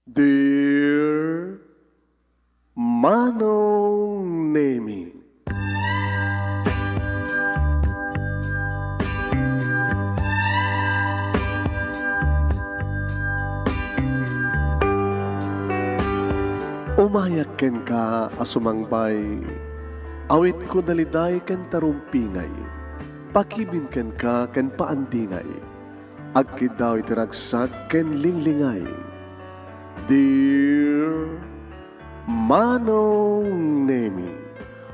Dear Manong Nemi, umayak ken ka asumangbay, awit ko daliday ken tarumpingay, pakibin ken ka ken paandingay, agkid daw itiragsak ken linglingay. Dear Manong Nemi,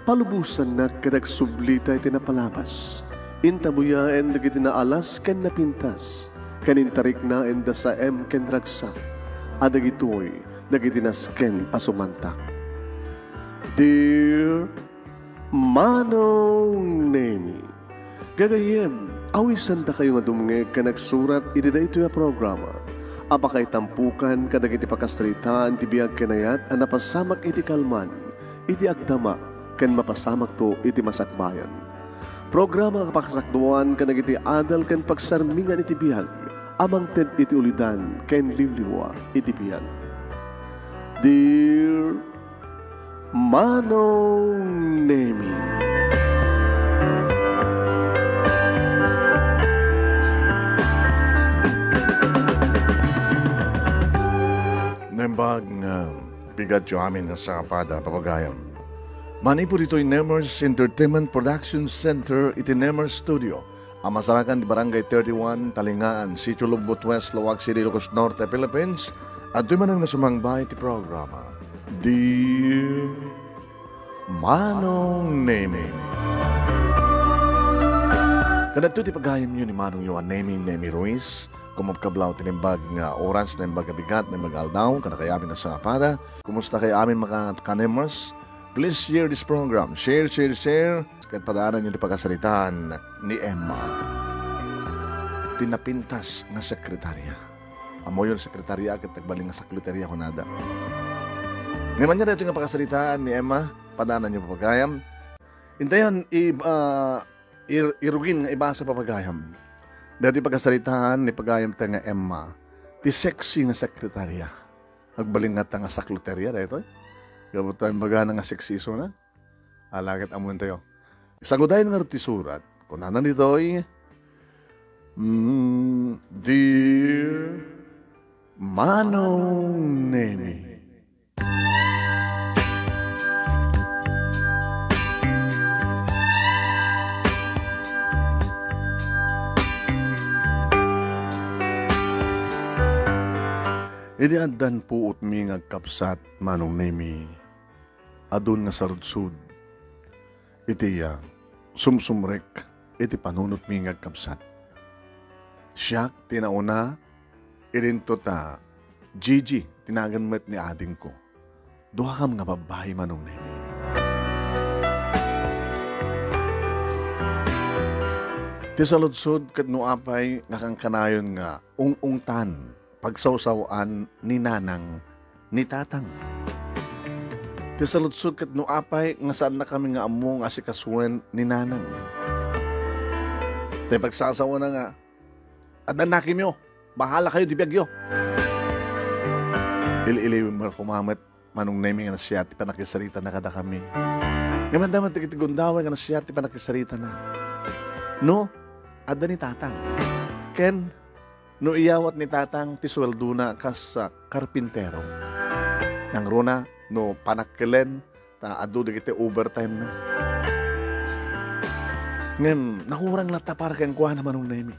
palubusan na kadag sublita iti napalabas, intabuyaen dagiti naalas ken napintas, kanintarik na enda sa ken ragsak, adagitoy dagiti nasken asumantak. Dear Manong Nemi, gagayem, awisan ta kayo nga dumnge ka nagsurat iti ito yung programa. Apakay tampukan kadag iti pakastaritaan ti biyag kanayat ang napasamak iti kalman, iti agdama, ken mapasamak to iti masakbayan. Programa kapakasakduan kadag iti adal ken pagsarmingan iti biyag, amang ted iti ulidan ken liwliwa iti biyag. Dear Manong Nemi, Nembag nga bigat yung amin na sa kapada, papagayam. Mani po dito yung Nemers Entertainment Production Center, iti Nemers Studio. Ang masarakan di Barangay 31, Talingaan, Sitio Lubot West, Lawag City, Ilocos Norte, Philippines. At doon man ang nasumangbay iti programa. Dear Manong Nemi. Kanadto ti pagayam nyo ni Manong yung Nemi Ruiz. Kumapkablaw tinimbag nga oras na imbag kabigat na imbag aldaw kada kay amin na sa kapada. Kumusta kay amin mga kanemers? Please share this program. Share. Kahit padaanan nyo di pagkasalitaan ni Emma. Tinapintas nga sekretarya. Amo yun sekretarya kahit nagbaling nga sekretarya ko nada. Ngayon niya dito nga pagkasalitaan ni Emma. Padaanan nyo papagayam. Intayan irugin nga iba sa papagayam. Dati pagkasalitaan ni pagayam tayo nga Emma, ti sexy nga sekretarya. Agbaling nga ta nga sakluterya dahito. Gabot tayo magana nga sexiso na. Alagit amuin tayo. Sagudayin nga ti surat. Kung nanan dito'y, Dear Manong Nemi. Idi addan puot mi ngagkapsat Manong Nemi. Adun nga sarudsud. Iti sumsumrek iti panunot mi ngagkapsat. Siyak tinauna irinto ta Gigi tinagan met ni ading ko. Duha kam nga babae Manong Nemi. Ti saludsud ket no apay nga kang kanayon nga ungungtan pagsawsawan ni nanang ni tatang. Ti saludsud ket no apay nga saan na kami nga ammo nga asikasuan ni nanang. Ti pagsasawa na nga adan nakim yo, bahala kayo di biyagyo. Ili mo kumamat Manong Nemi nga siya ti panakisarita na kada kami. Ngaman daman ti gundawan nga siya ti panakisarita na. No, adan ni tatang. Ken no iyawat ni tatang ti sweldo na kas karpintero. Nang runa, no panakkilen, ta adu digiti overtime na. Ngem, nakurang lata para kang kuha na Manong Nemi.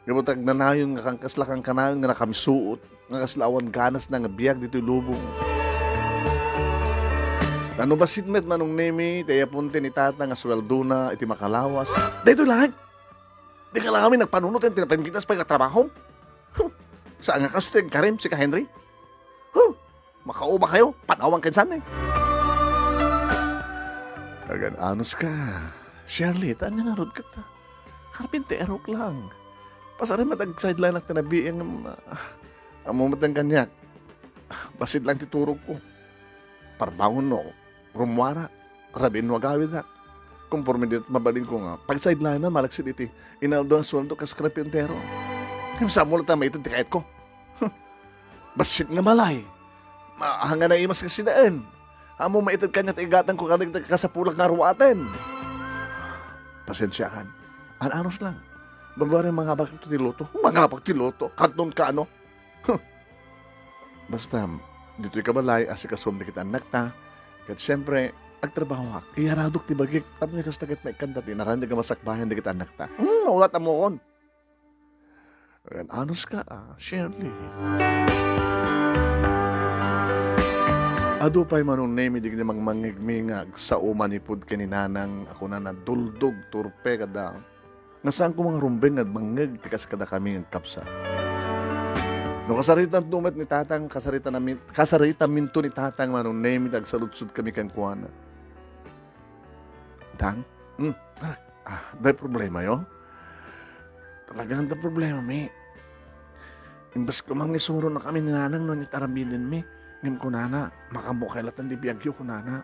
Gabutag nanayon nga kang kasla kang kanayon nga nakamisuot, nga kaslawan ganas na nga biyag dito lubong. Ano ba sitmet Manong Nemi, tayo punti ni tatang nga sweldo na iti makalawas. Dito lang! Di ka lang kami nagpanunot yung tinapinkitas pa yung trabaho. Saan nga kasutin, Karim, si ka Henry? Makauba kayo, panawang kinsan eh. Agan, anos ka. Shirley, taan nga narod ka ta. Karpintero lang. Pasarin matag-sideline ang tinabi yung amumat ng kanyak. Basid lang titurog ko. Parbangon no, rumwara, rabin wagawid na. Conforme dito mabalin ko nga, pag sideline na malaksit iti, inaldo ang sweldo kas karpintero. Kaya sa mula ta may ito kahit ko. Basit nga malay. Mahanga na imas kasi daan. Amo maitad kanya igatan ko kanagdag ka sa pulang karuaten. Pasensyahan. Anos lang. Babari mga bakit tiloto. Mga pagtiloto. Kanton ka ano. Basta, dito'y kabalay, asikasom na kita anak ta. Kat siyempre, agtrabaho ak. Iyaradok ti bagik. Tapos niya kastagat may kanda. Tinaran niya masakbahan na kita anak ta. Ulat mo kon. Anos ka, Shirley. Ado pa'y manong name, di ka mangmangigmingag sa umanipod kaninanang ako na naduldog, turpe kada. Nga saan ko mga rumbeng at mangag, tikas kada kami ang kapsa. No kasaritan tumat ni tatang, kasaritan minto ni tatang manong name, tagsalutsud kami kang kuwana. Tang? Dahil problema yo? Talagang da problema, mi. Imbas ko mangisuro na kami ni nanang no, ni tarambinin, mi. Ngim ko nana, makamukhailatan di biyagyo ko nana.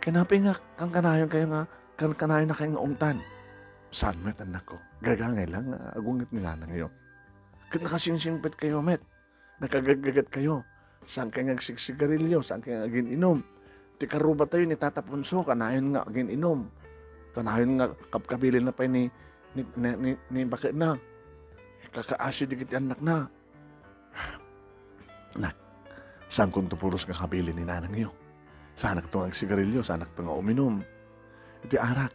Kanapi nga, kang kanayon kayo nga, kang kanayon na kayo nga umtan. Saan mo anak ko? Gagangay lang, agungit ni nanang iyo. Kat nakasingsingpet kayo, met. Nakagagagat kayo. Saan kayo nga sigarilyo, saan kayo nga agin-inom. Ti karuba tayo ni Tata Punso, kanayon nga agin-inom. Kanayon nga kapkabilin na pa ni bakit na. Kakaasi dikit anak na. Nak, saan kong tupulos nga kabili ni nanang iyo? Saan itong ang sigarilyo? Saan itong nga uminom? Iti arak.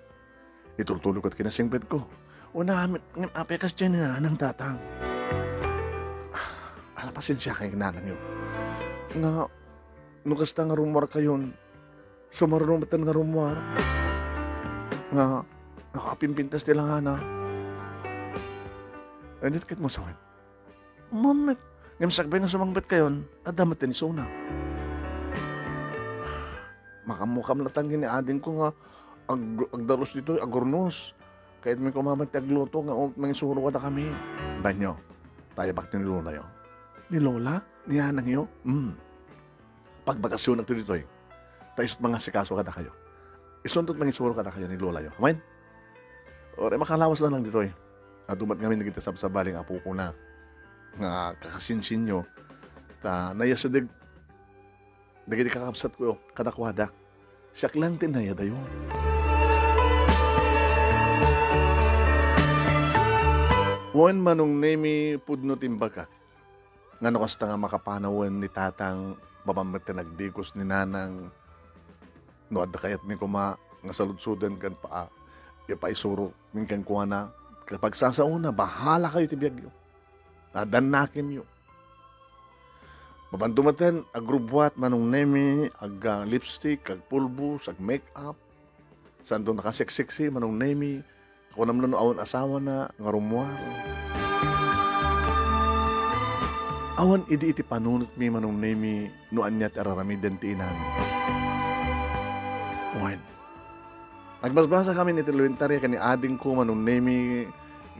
Itultulo ko't kinasingpet ko. Una, ng apekas dyan ni nanang tatang. Alapasin siya kay nanang iyo. Nga, nukasta nga rumor kayon, sumarunumatan nga rumor. Nga, nakapimpintas nila nga na. Andit kit mo sawin. Mamit. Ngayon sagbay na sumangbet kayon, adamat din suna. Makamukam latang giniadin ko nga, agdaros dito, agurnos. Kahit may kumamat agluto, nga mangisuro ka na kami. Banyo, tayo bak ni Lola yun. Ni Lola? Ni Anang yun? Pagbakasyon na ito dito tayo mga sikaso ka na kayo. Isundot mangisuro ka na kayo ni Lola yun. Amen? O, makalawas na lang dito Adumat kami nagita sa baling apo ko na. Nga kakasinsin nyo, nayasadig, nagiti kakapsat ko, kadakwada. Siyak lang tinaya dayo. Wan manong nemi pudno timbaka. Nga nakasta nga makapanawan ni tatang babamit na nagdikos ni nanang no adda kayat mi kuma nga saludsudan kan pa ipaisuro min kan kuha na kapag sasauna, bahala kayo tibiyag yun. Nadanakim yun. Babandumatan, agrubwat, manong nemi, ag lipstick, ag pulbus, ag make-up. Saan doon nakaseksiksi, manong nemi. Ako naman na awan asawa na, nga rumuar. Awan iti panunot mi, manong nemi, noan niya tararamidan tiinan. Wan. Nagmasbasa kami ni Televentarya kani ading ko, manong nemi,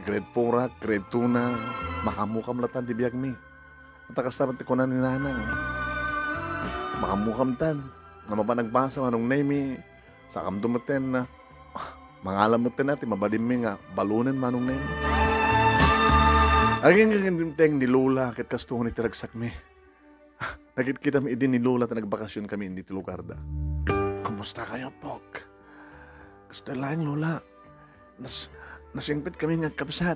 grade 4, grade 2 na, makamukam latan di biyag mi. Natakas naman ko na ni nanang. Makamukam tan. Nga mapanagbasa manong nemi, sa kamdumatan na, mangalamatan natin, mabalim mi nga, balunan manong nemi. Aging kagandimteng ni Lola, kit kastuho ni tiragsak mi. Nagit kita mi idin ni Lola, ta nagbakasyon kami hindi tilugarda. Kamusta kayo, Pok? Gusto lang, Lola. Nasingpit kami ng kapsat.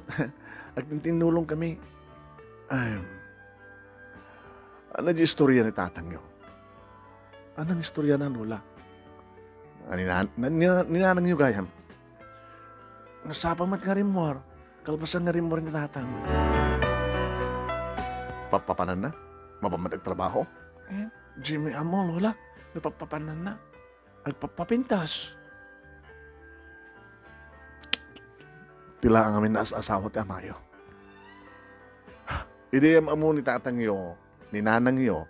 At tinulong kami. Ano di istorya ni tatang nyo? Anong istorya na, Lola? Ninanang nyo gayam? Nasapamat nga rin mo. Kalpasan nga rin mo rin ni tatang. Papapanan na? Mapamatag trabaho? Jimmy, amo, Lola. Napapapanan na. Agpapapintas. Tila ang amin na asawa ti amayo. Ideyam amo ni tatang yo, ni nanang yo,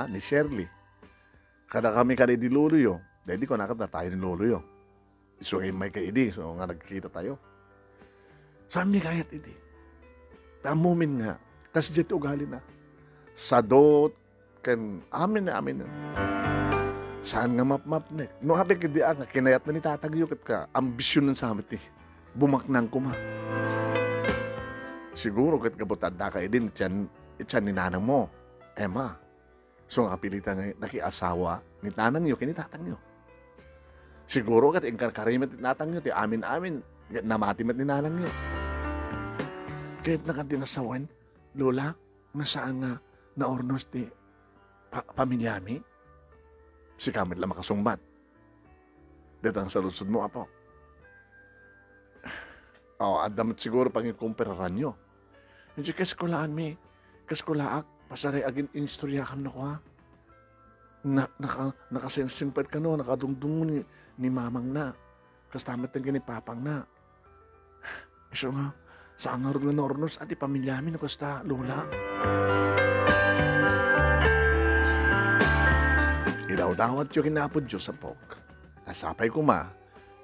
ni Shirley. Kada kami kada di lolo yo, dahil di ko nakata tayo ni lolo yo. So may kay idi, so nga nagkikita tayo. Saan kayat idi? Tamumin nga, kasi dito ugali na. Sadot, kan amin na. Saan nga map na? No habi kadi nga, kinayat na ni tatang yo ka, ambisyon ng samit eh. Bumaknang kuma. Siguro kat kabutad na kayo din, tiyan ityan ni nanang mo, Emma. So nga pilitan nga nakiasawa ni nanang nyo, kinitatang nyo. Siguro kat ingkarkarimat ni natang nyo, ti amin-amin, namatimat ni nanang nyo. Kahit nakatinasawan, Lola, nga saan nga naornos ti pamilyami? Si kamit lang makasungbat. Datang sa lusod mo, apo. Adamat siguro pang ikumperaran nyo. Hindi kaskulaan mi, kaskulaak, pasaray agin instoryakan na ko ha. Nakasensingpad ka no, nakadungdung ni mamang na. Kastamat ng ni papang na. So nga, saan nga rin na ornos at ipamilyami na kasta, Lola? Idaw-dawat yung kinapod Diyos sa pok. Asapay ko ma,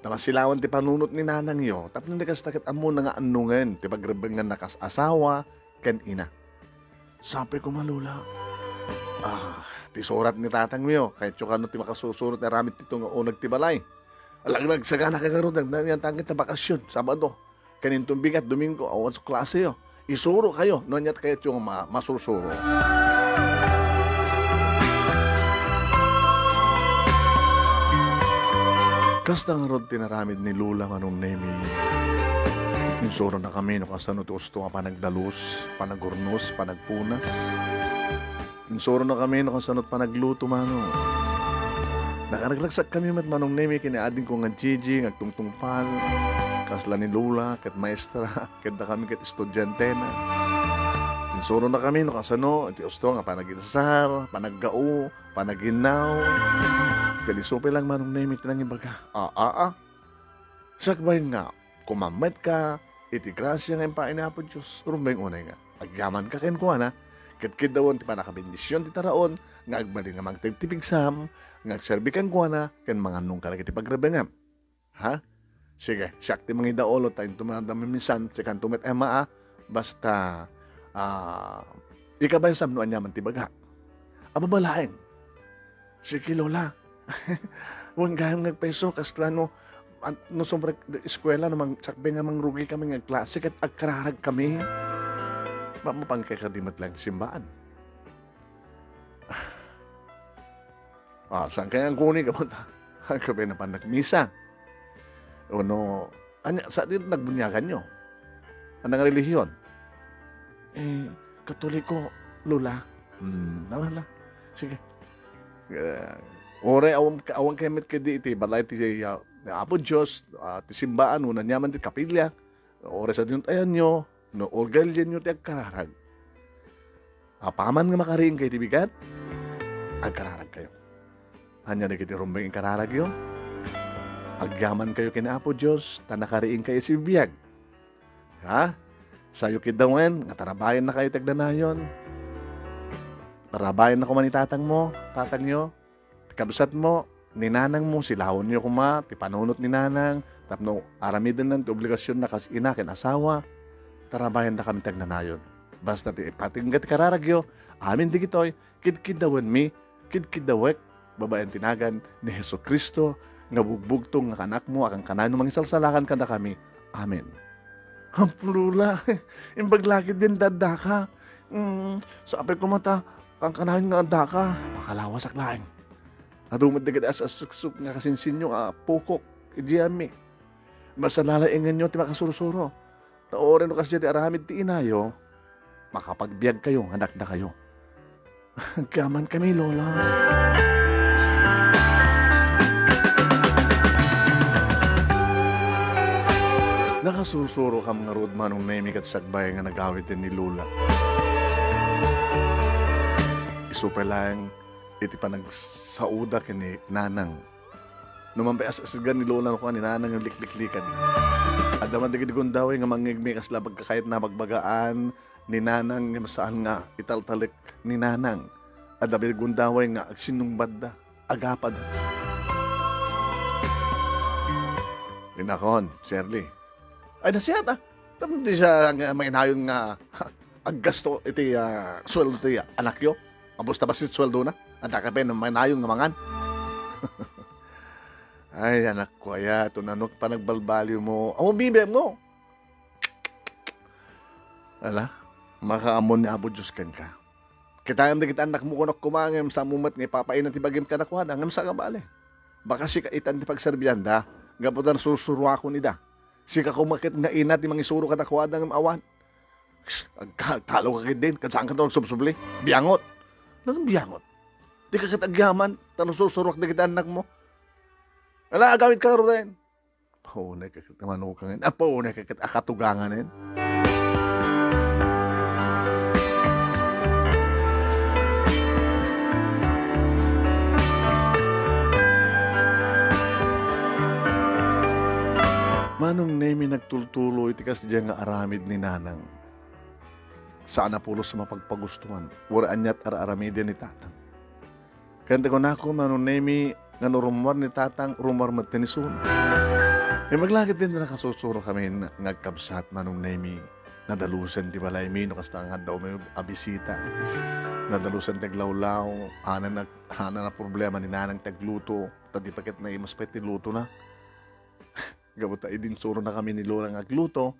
nakasilawan ti panunot ni nanang yo, tapos nakastakit amo na nga anungan, ti pagrabang nga nakasasawa, ken ina. Sapay ko ma, Lola. Ti surat ni tatang mo, kahit yung ano ti makasusurot na ramit tito nga unag ti balay. Alang nagsagana ka garo, nagtangit sa bakasyon, Sabado. Kanintong bigat, Domingo, awan sa klase yo. Isuro kayo, nanyat kayo yung masusuro. Kasta nga rod tinaramid ni Lula nga nung nemi. Insuro na kami no kasano ti usto nga panagdalus, panagurnos, panagpunas. Insuro na kami no kasano panagluto mano. Nakaragлагsak kami mat manong nemi kiniading ko nga Gigi, nga tungtungpal. Kasla ni Lula, ket maestra, ket da kami ket estudyante na. Insuro na kami no kasano ti usto nga panaginasar, panaggao, panaginaw. Kalisupi lang manong name iti nang ibaga. Sakbay nga, kumamat ka, iti grasya nga impain na po Diyos. Rumbay unay nga, agyaman ka ken kuha na, kitkid daw ti panakabendisyon ti taraon, nga agbali nga magtagtipigsam, nga agserbikan kuha na, ken mga nung kalag iti pagrabengam. Ha? Sige, siyak ti mga idaolo tayong tumadami minsan, sikan tumet Emma basta, ikabaysam no anyaman ti baga. Ababalain. Sige, Lola. Huwag gayang nagpeso, kasla no sobrang eskwela namang sakbe nga mangrugi kami ng klase kat agkararag kami. Mapang kakadimat lang simbaan. Saan kaya ang kuni ka mo ta? Ang kabe na pa nagmisa. O no, saan din nagbunyagan nyo? Anong relihiyon? Katoliko, Lola. Nalala. Sige. Ore awang kemit kedi iti balay ti Apo Diyos, ti simbaan unan yaman ti kapilya. Ore sa dinut ayan nyo, no orgalyan nyo ti agkararag. Paman nga makariing kayo ti bigat, agkararag kayo. Hanya na kiti rumbeng agkararag yun. Agyaman kayo kina Apo Diyos, tanakariing kayo si biyag. Ha? Sayo kidawen, nga tarabayan na kayo tagdanayon. Tarabayan na kuman tatang mo, tatang nyo. Kabsat mo, ninanang mo, silahon niyo kuma, tipanunot ni nanang, tapno aramidan ng obligasyon na kas inakin asawa, tarabayan na kami tagnanayon. Basta patinggat kararagyo, amin di kitoy, kidkidawan mi, kidkidawek, babayan tinagan ni Heso Kristo, nga bugbugtong nga kanak mo, akang kanano mangisalsalakan ka na kami. Amen. Hampulula, imbaglakid din dada ka. Sa apay kumata, ang kanayon nga daka, makalawas aklaing. Adumad na as suksuk nga kasinsin nyo, pukok, idiyami. Masalalaingan nyo, ti makasurusuro. Taorin no kasi di aramid ti inayo, makapagbiag kayo, anak na kayo. Gaman kami, Lola. Nakasusuro ka mga rodman ng naimik at sagbay nga nagawit din ni Lola. Isuper lang, iti pa nagsauda kini nanang. Numampay asasigan ni Lola ko ni nanang yung likliklikan. At naman digid-digon daw nga mangigmi kasla pagkakait na magbagaan ni nanang nga saan nga italtalik ni nanang. At nabi gundaway nga agsinumbad da, agapad. Linakon, Shirley. Ay nasiyat Tapos di siya may inayon nga aggasto iti sweldo ti anak yo. Abos na ba si sweldo na? Anda ka pa may inayon nga mangan. Ay anak ko, aya, ito nanok pa nagbalbalyo mo. Ang bibe mo. Ala, makaamon ni Abo Diyos kan ka. Kita ang kita anak mo kunok kumangem sa mumat nga ipapainan ti bagim ka nakuha ngam sa kabali. Baka si kaitan ti pagserbiyan da, gaputan susurwa ko ni da. Si ka kumakit nga ina ti mangisuro ka nakuha ngam awan. Talo ka din, kansaan ka doon subsubli, biyangot. Nang biyangot. Di ka katagyaman, tanong susurwak na kita anak mo. Wala, agawit ka rin. Paunay ka kamanukangan. Paunay ka akatuganganin. Manong nemi nagtultuloy tikas diyan nga aramid ni nanang. Saan na pulos sa mapagpagustuhan. Waraan niya't araramidin ni tatang. Kanta ko na ako manong nemi nga rumar ni tatang rumar matinisun. Maglagit din na nakasusuro kami ngagkabsat manong nemi. Nadalusan di balay mino kasta nga daw may abisita. Nadalusan taglawlaw. Hana na problema ni nanang tagluto. Tadi pakit na imas pa luto na. Gabot ay din suro na kami ni Lola ngagluto.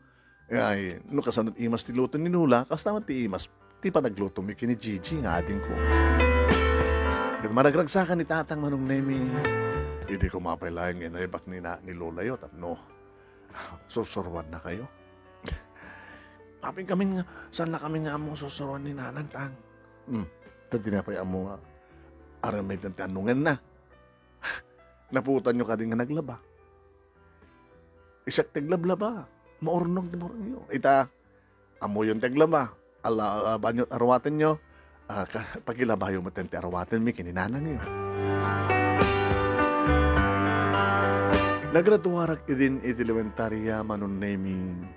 Ay, no kasanot imas ti luto ni Lola, kas naman ti imas, ti pa nagluto mi kini Gigi nga atin ko. Kat maragragsakan ni tatang manong nemi. Hindi ko mapailayan nga naibak ni Lola yot. At no, susurwan na kayo. Kaping kami nga, saan na kami nga mo susurwan ni nanang tang? Tadi na pa yung mo nga, aramay ng tanungan na. Naputan nyo ka din nga naglaba. Isak taglablaba. Maurnog na maurnog nyo. Ita, amo yung taglaba. Banyo arwatan nyo. Pagilabayo mo tente arwatan mi kininanang nyo. Nagraduarak idin itilementarya manon naming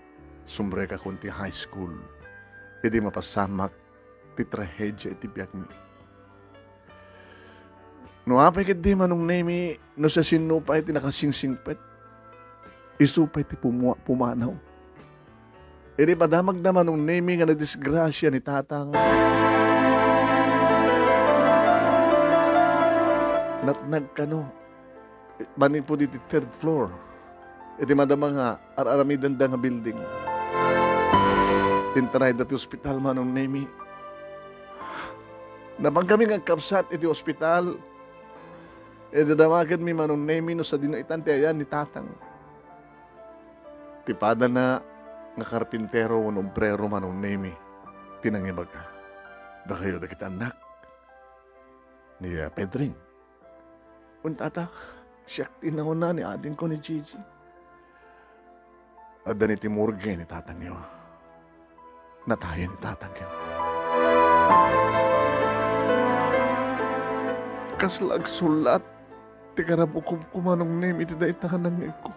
sumbre ka kunti high school. Idi mapasamak ti trahedya iti biyak mi. No apay kiti manong nami no sa sinupay iti nakasingsingpet. Isupay ti pumanaw. Iri padamag naman nung naming nga na disgrasya ni tatang. Nagkano. Banin po dito third floor. Iti madama nga aramidan da nga building. Tintaray dati hospital man nung nami. Napang kami nga kapsat iti hospital. Iti damagan mi manong nami no sa dinaitan ti ayan ni tatang. Tipada na nga karpintero o nombrero manong nemi. Tinangibag ka. Da kayo da kita anak. Ni Pedring. Untata, siyak tinanguna ni adin ko ni Gigi. Ada ni Timurge ni tatang niyo. Nataya ni tatang niyo. Kaslag sulat. Tikarabukob ko manong nemi. Iti da itahan ng ko.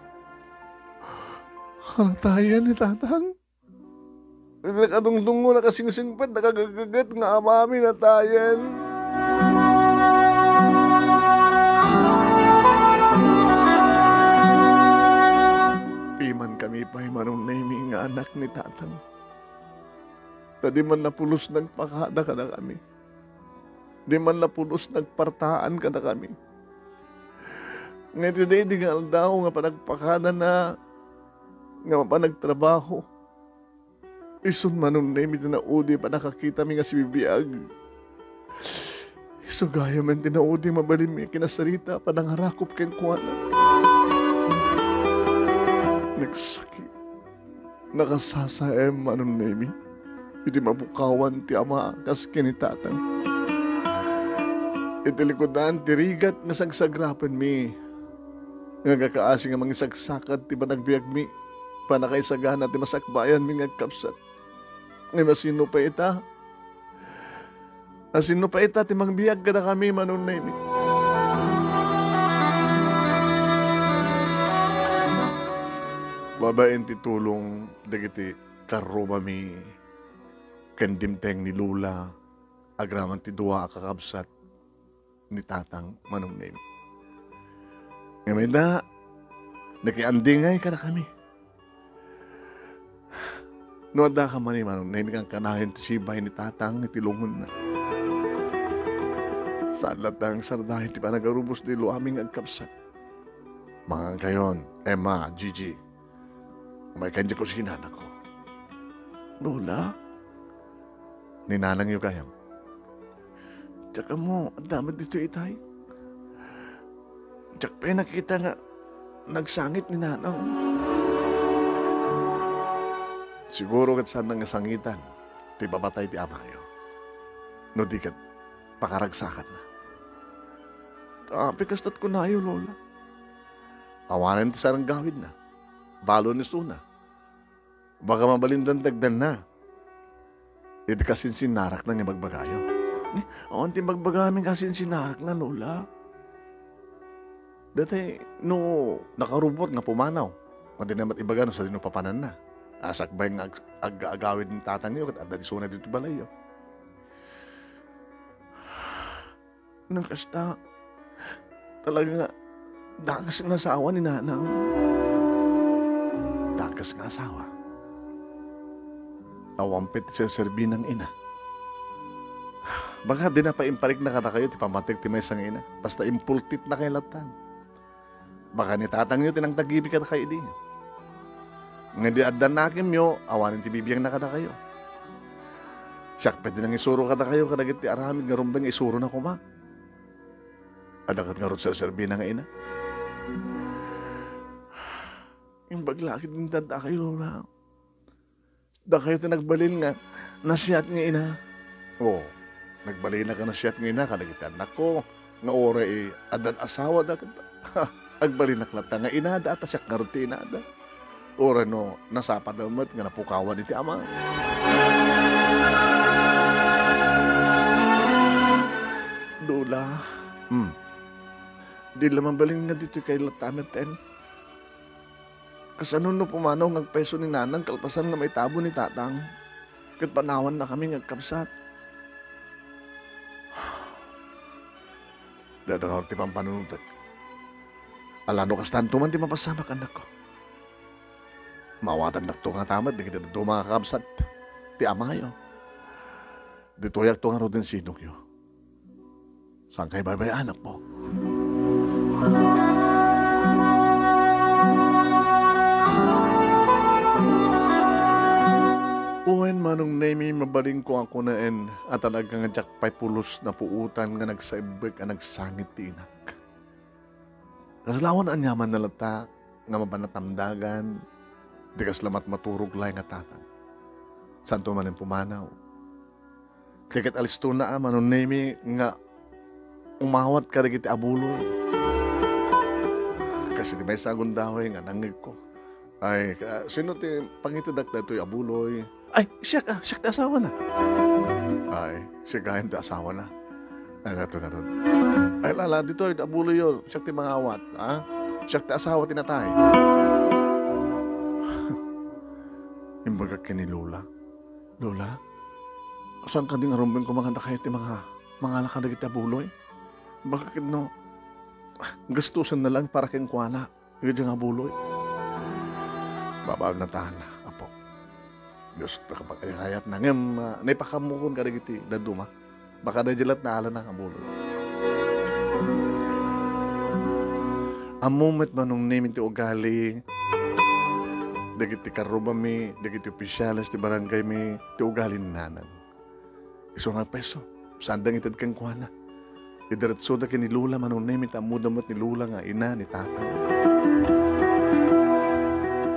Natayan ni tatang. Nakadungdungo, nakasingsingpet, nakagagagat nga amami natayan. Piman kami pa'y manong naming nga anak ni tatang. Na di man napulos nagpakada ka na kami. Di man napulos nagpartaan ka na kami. Ngayon di nga aldaw nga panagpakada na nga mapanagtrabaho. Isun manong nemi na naudi pa nakakita mi nga si bibiyag. Isugaya man tinaudi mabalim mi kinasarita pa nangarakop ken kuwana. Nagsakit. Nakasasaem manong nemi. Iti mabukawan ti ama kas kinitatang. Iti likodan ti rigat nga sagsagrapan mi. Nga kakaasi nga mga sagsakad ti panagbiag mi. Panakaisagahan natin masakbayan mi ngagkapsat. Ngay masino pa ita. Asino pa ita ti mangbiyag ka na kami manon na imi. Babaen ti tulong dagiti karoma mi kendimteng ni Lula agraman ti duwa kakabsat ni tatang manon na imi. Ngay na nakiandingay ka na kami. No, ada ka man manong nahimik ang kanahin ti sibay ni tatang itilungon na. Saan latang sardahin ti panagarubos di lo aming agkapsat. Mga kayon, Emma, Gigi, may kanya ko si hinana ko. Lola, ni nanang yu kayam. Tsaka mo, ang dami dito itay. Tsaka pa nakita nga, nagsangit ni nanang. Siguro kat saan nang sangitan, ti babatay ti amayo. No di kat pakaragsakat na. Pikastat ko na ayo, Lola. Awanan ti sarang gawid na. Balo ni Suna. Baka mabalindan dagdan na. Iti kasinsin-narak na nga magbagayo. Awan ti magbagaming kasinsin-narak na, Lola. Dati, no, nakarubot nga pumanaw. Kundi naman ibaga no sa dinupapanan na. Asakbay nga agawid ng tatang niyo at di Suna dito balayo. Nang kasta, talaga nga, dakas ng asawa ni nanang. Dakas ng asawa. Awampit sa serbi ng ina. Baka di na paimparik na kada kayo, ti pamatik ti may sang ina. Basta impultit na kayo latan. Baka ni tatang nyo, tinang tagibi kada kayo di. Nga di addan nakim nyo, awanin ti bibiyang na kada kayo. Siyak pwede nang isuro kada kayo, kadagit ti aramid nga rumbang isuro na kuma. Adakat nga ron sa serbi ng ina. Yung baglakid ng dada kayo, Lola. Da kayo tinagbalil nga, nasiyat nga ina. Oo, nagbalil na ka nasiyat nga ina, kanagitan ako, nga ora adan asawa da kata. Agbalil na klata nga ina, da atasyak nga ron ti ina da. Ora no, nasapadamat nga napukawan iti ama. Lola, di lamang baling nga dito kay Latamaten. Kasano no pumanaw ng peso ni nanang kalpasan nga may tabo ni tatang. Kat panawan na kami ngagkapsat. Dadangawag ti pampanunutak. Alano kas tanto man ti mapasamak anak ko. Mawatan na ito nga tamad, di kita ito mga kakapsat. Ti amayo. Dito yak ito nga rodin sinok yo. Saan kayo babay anak mo? Uwen manong nemi mabaling ko ako na at talagang nga pay pulos na puutan nga nagsaibig ang nagsangit ti inak. Kasalawan ang yaman na lata nga mabanatamdagan di kaslamat maturog lay nga tatang. Santo man ang pumanaw. Kagat alisto na manong nemi nga umawat ka rin iti abuloy. Kasi di may sagon daway nga nangig ko. Ay, sino ti pangitidak na ito'y abuloy? Ay, siya ti asawa na. Ay, siya gahin ti asawa na. Nagato na ron. Ay, lala, dito ay abuloy yun. Siya ti mangawat. Ha? Siya ti asawa tinatay. Imbaga kini Lola. Lola, saan ka din arumbin ko maganda kayo ti mga lakad iti abuloy? Bakit no, gastusan na lang para kayong kuwana. Yung dyan nga buloy. Babag na tahan na, apo. Diyos, kapag ayayat na ngam, naipakamukon ka rin iti daduma. Baka na dyalat na ala na ang buloy. Ang moment man nung name iti ugali, dagiti karubami, dagiti opisyalis, ti barangay mi, ti ugali ni nanan. Iso nga peso, sandang itad kang kuwana. Idiretso da kini Lula manong name itamudamat ni Lula nga ina ni tatang.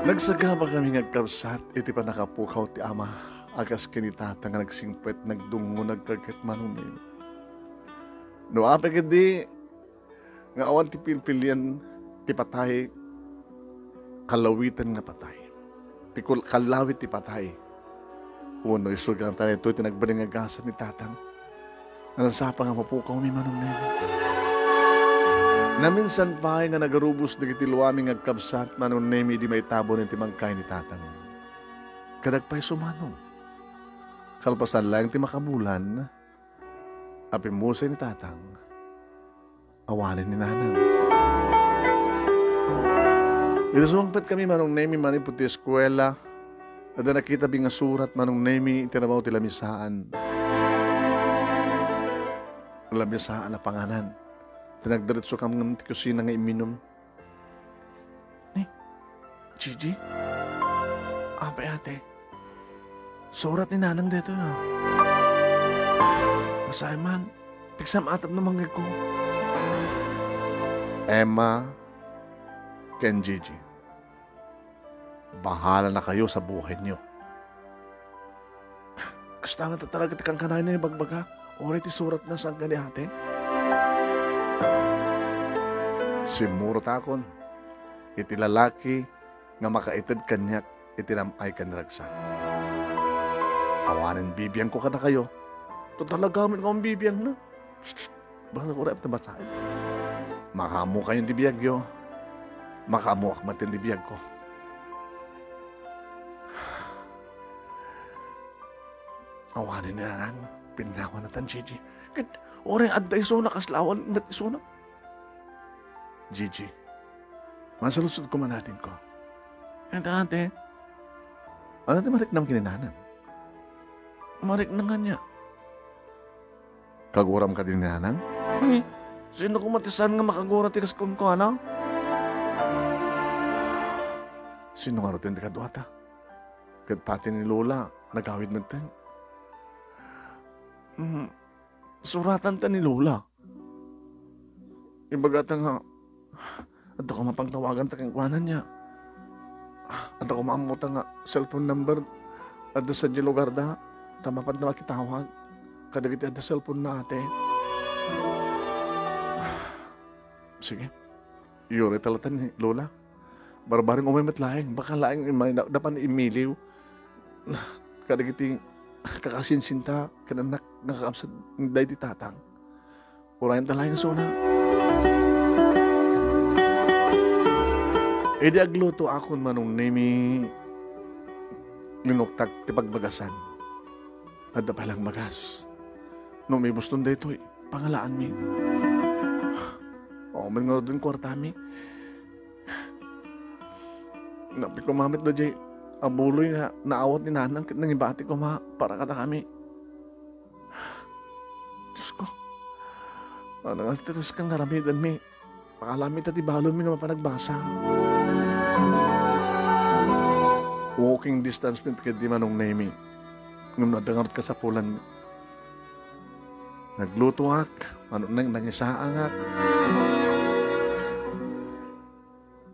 Nagsagaba kami ngagkabsat iti pa nakapukaw ti ama agas kini tatang nga nagsingpet nagdungo nagkagket manong name. No apagadi nga awan ti pilpilian ti patay kalawitan nga patay. Ti kalawit ti patay. Uno isugang tayo ito tinagbaling agasan ni tatang. Nalasapa nga mapukaw mi manong nene. Naminsan pa nga nagarubos na kitiluami nga kabsat manong nene di may tabo ng timangkay ni tatang. Kadagpay sumanong. Kalpasan lang ti makabulan, apimusay ni tatang, awalin ni nanang. Ilasungpet kami manong nene maniputi eskwela, at nakita bing nga surat manong nene itinabaw ti lamisaan. Lamisaan na panganan. Tinagdiretso kami ng kusina nga iminom. Gigi? Abay ate, surat ni nanang dito. Masaya man, pigsam atap na manggay ko. Emma, Ken Gigi, bahala na kayo sa buhay niyo. Kastangan ta talaga tikang kanay na yung bagbaga. Ori ti surat na saan ka ni ate. Simuro takon, iti lalaki nga makaitid kanyak itinamay kaniragsa. Awanin bibiyang ko ka na kayo. Tatalagamit ko ang bibiyang na. Baka nakurap na basahin. Makamu kayong dibiyagyo. Makamu akmatin dibiyag ko. Awanin na lang. Pinawa na tan, Gigi. Kahit oring adda iso na kaslawan, ba't iso na? Gigi, masalusod ko man natin ko. Yan ate, ano natin marik naman kininanan? Marik na nga niya. Kaguram ka din nanang? Sino kumatisan nga makagura tikas kung ko, ano? Sino nga rutin di ka duwata? Kahit pati ni Lola, nagawid natin. Suratan ta ni Lola. Ibagata nga, at ako mapangtawagan ta kang kwanan niya. At ako maamuta nga cellphone number at sa lugar da. Tamapad na makitawag. Kadagiti at cellphone na ate. Sige. Yuri talatan ni Lola. Barbaring umay matlaing. Baka laing dapan imiliw. Kadagiti kakasinsinta kananak nakakamsad ng dahi ti tatang. Urayan talagang suna. Edi agluto akon manong nemi linuktak ti pagbagasan. Adda palang bagas. No may buston dito pangalaan mi. O man nga din kwarta mi. Napi ko mamit do jay abuloy na naawat ni nanang nang ibati ko para kata kami. Diyos ko. Ano nga tiras kang naramidan mi. Pakalamit at ibalo mi naman pa nagbasa. Walking distance mit ka di manong nemi. Nung nadangarot ka sa pulan. Nagluto ak. Ano nang nangisaan ak.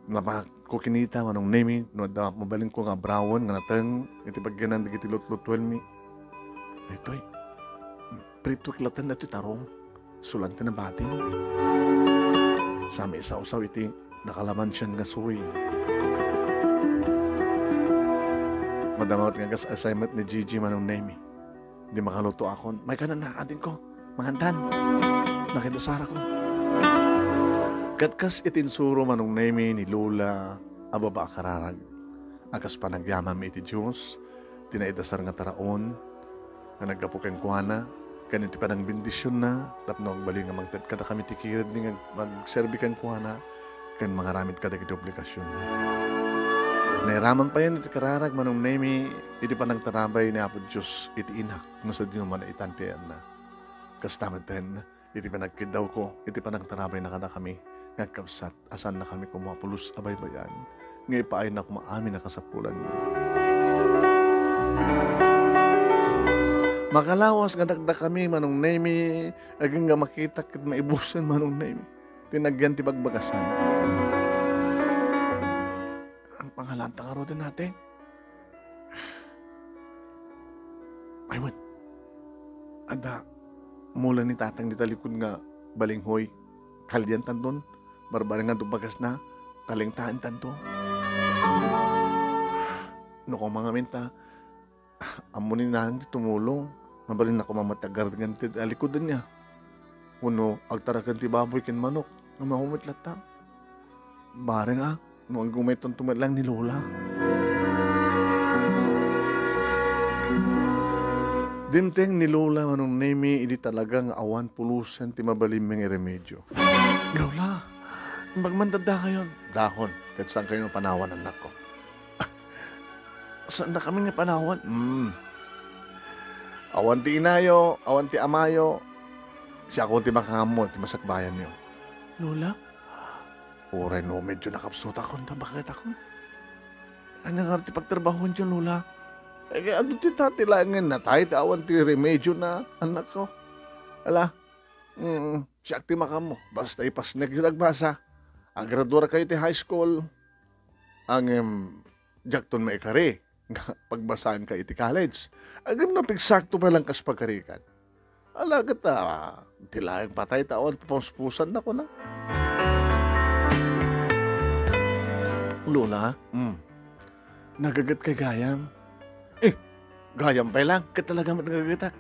Napakukinita manong nemi. Nung mabaling ko nga brown nga natang. Iti pagganan di lut-lutwel mi. Ito'y. Prito klatan na ito tarong. Sulante na batin. Sami isaw-saw iti. Nakalaman siya nga suwi. Madangot nga gas assignment ni Gigi manong nemi. Di makaluto akon. May kanan na atin ko. Mahandan. Nakindasara ko. Katkas itinsuro manong nemi ni Lola ababa kararag. Akas panagyaman mi iti Diyos. Tinaidasar nga taraon. Na nagkapukang kuhana. Kaniti pa ng bendisyon na. Tapno ang bali nga magtad kada kami tikirid ni magserbi kang kuhana. Kan mga ramit kada kiti oblikasyon. Nairaman pa yan iti kararag manong nemi. Iti pa nang tarabay ni Apo Diyos iti inak. No sa dinuman na itantiyan na. Kastamad ten. Iti pa nagkidaw ko. Iti pa nang tarabay na kada kami. Ngagkapsat. Asan na kami kumapulos abay bayan. Ngay pa ay na kumaamin na kasapulan. Makalawas nga dagda kami manong nemi. Aging nga makita kit maibusan manong nemi. Tinagyan ti bagbagasan. Ang pangalan takaro din natin. Aywan. Ada mula ni tatang di talikod nga balinghoy. Kalyan tanton. Barbarang nga dubagas na. Kalingtaan tanto. No kung mga minta. Amunin na hindi tumulong. Mabalin ako mamatagar ng alikodan niya. Uno, agtarakan ti baboy kin manok. Na mahumit latang. Bareng no ang gumayton tumadlang ni Lola. Dinteng ni Lola manong nemi, hindi talagang awan pulusan ti mabaliming remedyo. Lola, magmandada kayo. Dahon, kahit saan kayo panawan anak ko. Saan na kami nga panawan? Awan ti inayo, awan ti amayo. Siya ako ti makangamot, ti masakbayan niyo. Lola? Oray no, medyo nakapsot ako. Bakit ako? Ano nga ti pagtrabahoan niyo, Lola? Ano ti tatilangan na tayo, tawan ti remedyo na anak ko. Ala, siya ti makam mo, basta ipasnek yung nagbasa. Ang graduar kayo ti high school, ang jakton maikari, nga pagbasaan ka iti college. Ang na pigsakto pa lang kas pagkarikan. Ala, gata, tilayang patay tawan, puspusan na ko na. Lola, nagagat kay gayam. Gayam pa lang, ka talaga matagagatak.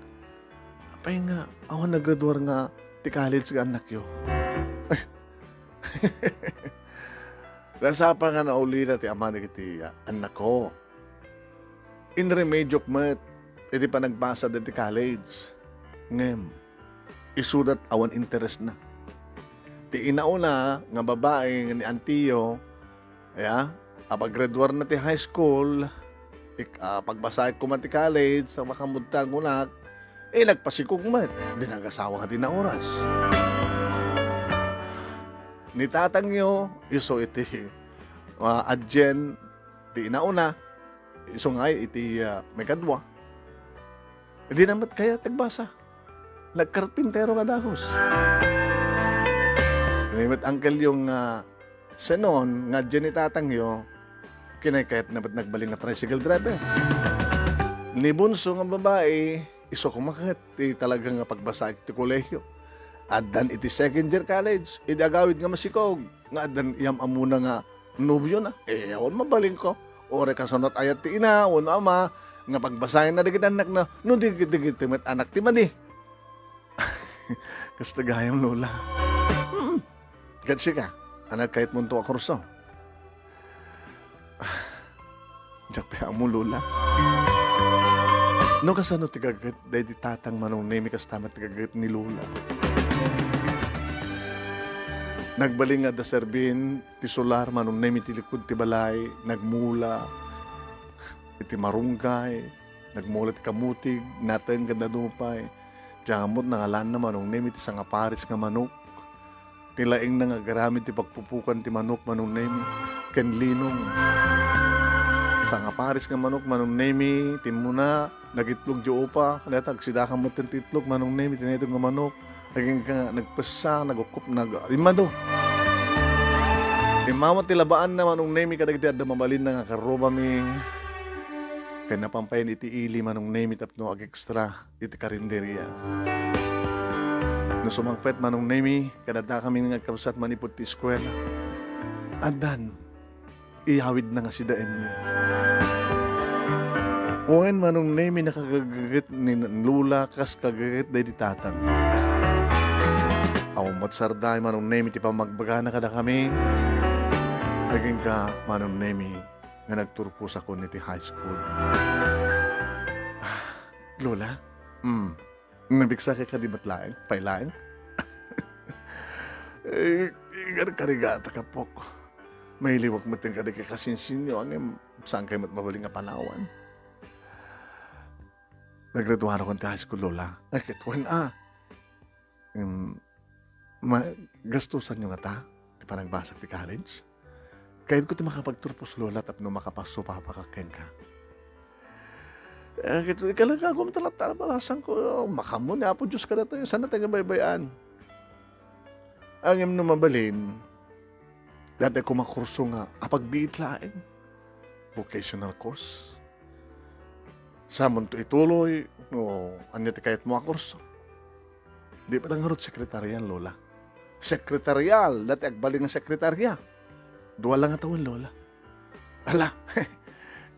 Apay nga, awan nagraduar nga, ti college nga anak yo. Nasapa nga na uli na ti ama na kiti anak ko. In remedyo kmet, iti pa nagbasa din ti college. Ngem, isudat awan interest na. Ti inauna, nga babae, nga ni Antiyo, apag-graduar na ti high school, pagbasay ko man ti college, sa makamudtang unak, nagpasikog man. Di nag-asawa ka din na oras. Ni tatang nyo, iso iti adjen, ti inauna, iso nga iti may kadwa. Hindi naman kaya tagbasa. Nagkarpintero ka dahos. Naimat angkel yung senon, nga dyan ni tatang nyo, kinakayat na ba't nagbaling na tricycle driver. Ni bunso nga babae, iso kumakit, talagang pagbasa iti kolehyo. At dan iti second year college, iti agawid nga masikog. Nga dan iyam amuna nga nubyo na. Awan mabaling ko. Ore kasunot ayat ti ina, uno ama, nga pagbasahin na digit anak na, no digit timet anak ti mani. Kasta gayam lola. Gatsi ka, anak kahit munto akurso. Diyak pa mo, Lola. No, kasano tigagat, dahil di tatang manong nemi kastama tigagat ni Lola. Nagbaling nga da serbin, ti solar, manong nemi tilikod ti balay, nagmula, iti marunggay, nagmula ti kamutig, natin ganda dumapay, diamot nangalan na manong nemi ti sangaparis nga manok, tilaing na nga garamit ti pagpupukan ti manok, manong nemi, kenlinong. Sa nga paris nga manok, manong nemi, timuna, nagitlog di upa, kalatag sidakan mo titlog, manong nemi, tinitog nga manok, naging ka, nagpasa, nagukup, imado. Imamot tilabaan na manong nemi, kadagdi at mabalin na nga karoba mi, kaya napampayan iti ili manong nemi, tapno ag extra, iti karinderya. No sumangpet manong nemi, kadada kami nga kapsat manipot ti eskwela. Adan, ihawid na nga si daen mo. Uwen manong nemi nakagagagit ni Lula kas kagagit day di tatang. Aw matsarday manong nemi ti pamagbaga na kada kami. Aging ka manong nemi nga nagturpos ako niti high school. Lola? Nabiksa ka di batlaeng? Pailaeng? Karigata ka po ko. May liwag mating ka di kasinsinyo. Ang saan kayo mabaling nga panawan? Naggraduhan ako ng high school, Lola. Nakitwan gastusan nyo nga ta? Di pa nagbasag ti college? Kahit ko ti makapagturpos, Lola, tapno makapaso papakaken ka. Ikalaga ko matala balasan ko. Makamo ni Apo Diyos ka na tayo. Sana tayo baybayan. Ang im mabalin, dati ko makurso nga, apagbiit laing. Vocational course. Samon to ituloy, no, anya ti kahit mo akurso. Di pa lang harot sekretarian, Lola. Sekretarial, dati agbaling ng sekretarya. Dua lang nga taon, Lola. Ala,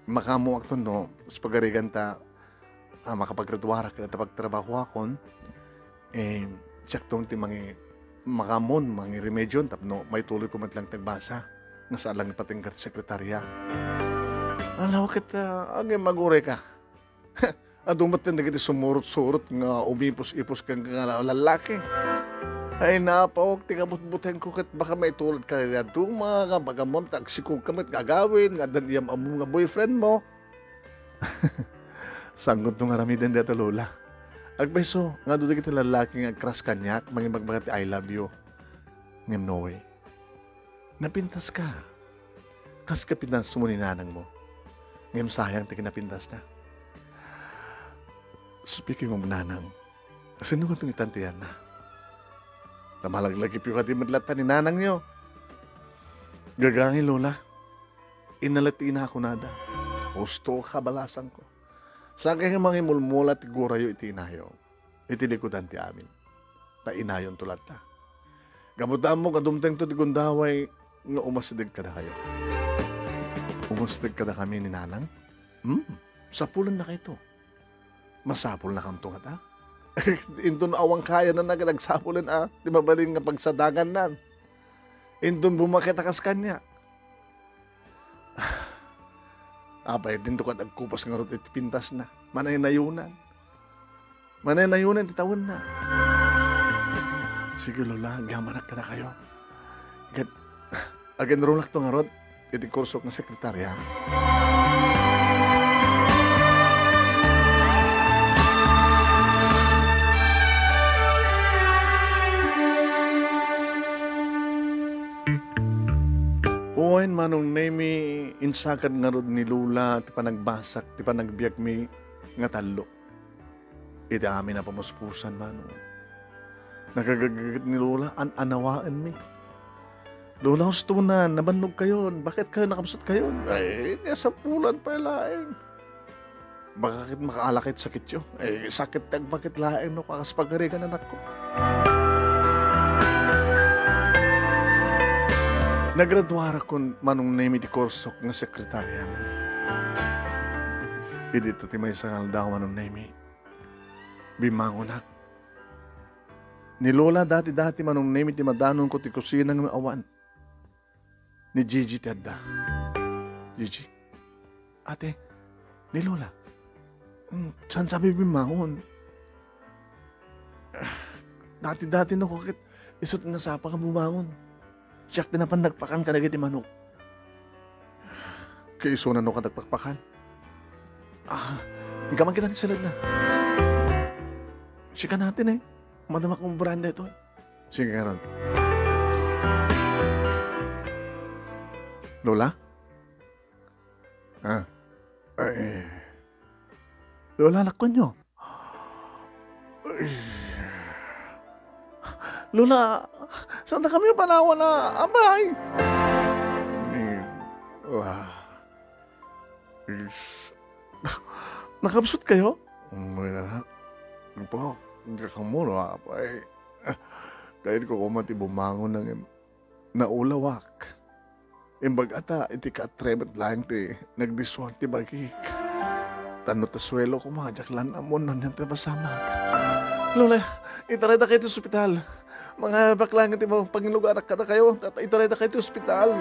makamuak to, no, sa pagarigan ta, makapaggraduara ka na pagtrabaho akon, siyaktong ti makamon, mga remedyon, tapno, may tuloy ko matlang tagbasa, nga sa alang patingkat sekretarya. Alaw kita, agay magure ka. Adumat na nagiti sumurot-surot nga umipos-ipos kang lalaki. Ay napawag, tingabot-buten ko kat baka may tulad ka rin duma nga baga mo, tagsikog kamit gagawin, nga daniyam amo nga boyfriend mo. Sanggot nung aramidan dito, Lola. Agbeso, nga doon kita lalaki nga crush kanyak, magbagat I love you. Ngam no way. Napintas ka. Kas ka pintas mo ni nanang mo. Ngam sayang ti kinapintas na. Speaking of nanang, sino ko itong itantiyan na? Namalaglagip yung kati madlatan ni nanang niyo. Gagangin, Lola. Inalati na ako nada. Gusto ka balasan ko. Sa aking mga imulmula ti gurayo iti inayo. Iti likudan ti amin. Ta inayon tulat ta. Gamutan mo kadumteng to ti gundaway nga umasdig ka na kayo. Umasdig ka na kami ni nanang? Sapulan na kayo to. Masapul na kamto nga ta. Indon awang kaya na nagsapulan Di mabalin nga pagsadagan nan. Indon bumakitakas kanya. Abay, din to ka nagkupas nga ron pintas na. Manay nayunan. Manay nayunan, titawin na. Sige, Lola, gamanak ka na kayo. Again, rolak to nga ron, iti kursok na sekretarya. Uwain manong nemi insakad nga rod ni Lula ti panagbasak, ti panagbiag mi nga talo. Iti amin na pamuspusan manong. Nakagagagit ni Lula, anawaan mi. Lula, gusto na, nabannog kayo. Bakit kayo nakapsat kayo? Ay, sa pulan pa laing. Bakit makaalakit sakit yun? Ay, sakit tag bakit laing no, kakaspagarigan anak ko. Nagradwara ko manong name di korsok nga sekretarya. Idito ti may sangal daw manong name. Bimangonak. Ni Lola dati-dati manong name ti madanon ko ti kusina ng awan. Ni Gigi ti adda. Gigi, ate, ni Lola, saan sabi bimangon? Dati-dati no kakit isot nga sapa ka bumangon. Siyak tinapan nagpakan ka nagiti manok. Kaiso na no ka nagpakpakan. Hindi ka man kita nisalad na. Sika natin Madamak mong branda ito. Sige nga ron. Lola? Ay. Lola, anak ko nyo. Lola, saan na kami panawa na? Amay! Nakabsot kayo? Hindi po. Hindi ka muna. Kahit ko kumati bumangon ng naulawak. Imbag ata, iti ka-atrebat lang ti nagdiswag ti bagik. Tanot ta swelo ko mga jaklan amon nan yan pasamag. Lola, itareda kayo ti ospital. Mga baklang iti mga pangilugar ka na kayo. Itareda kayo ti ospital.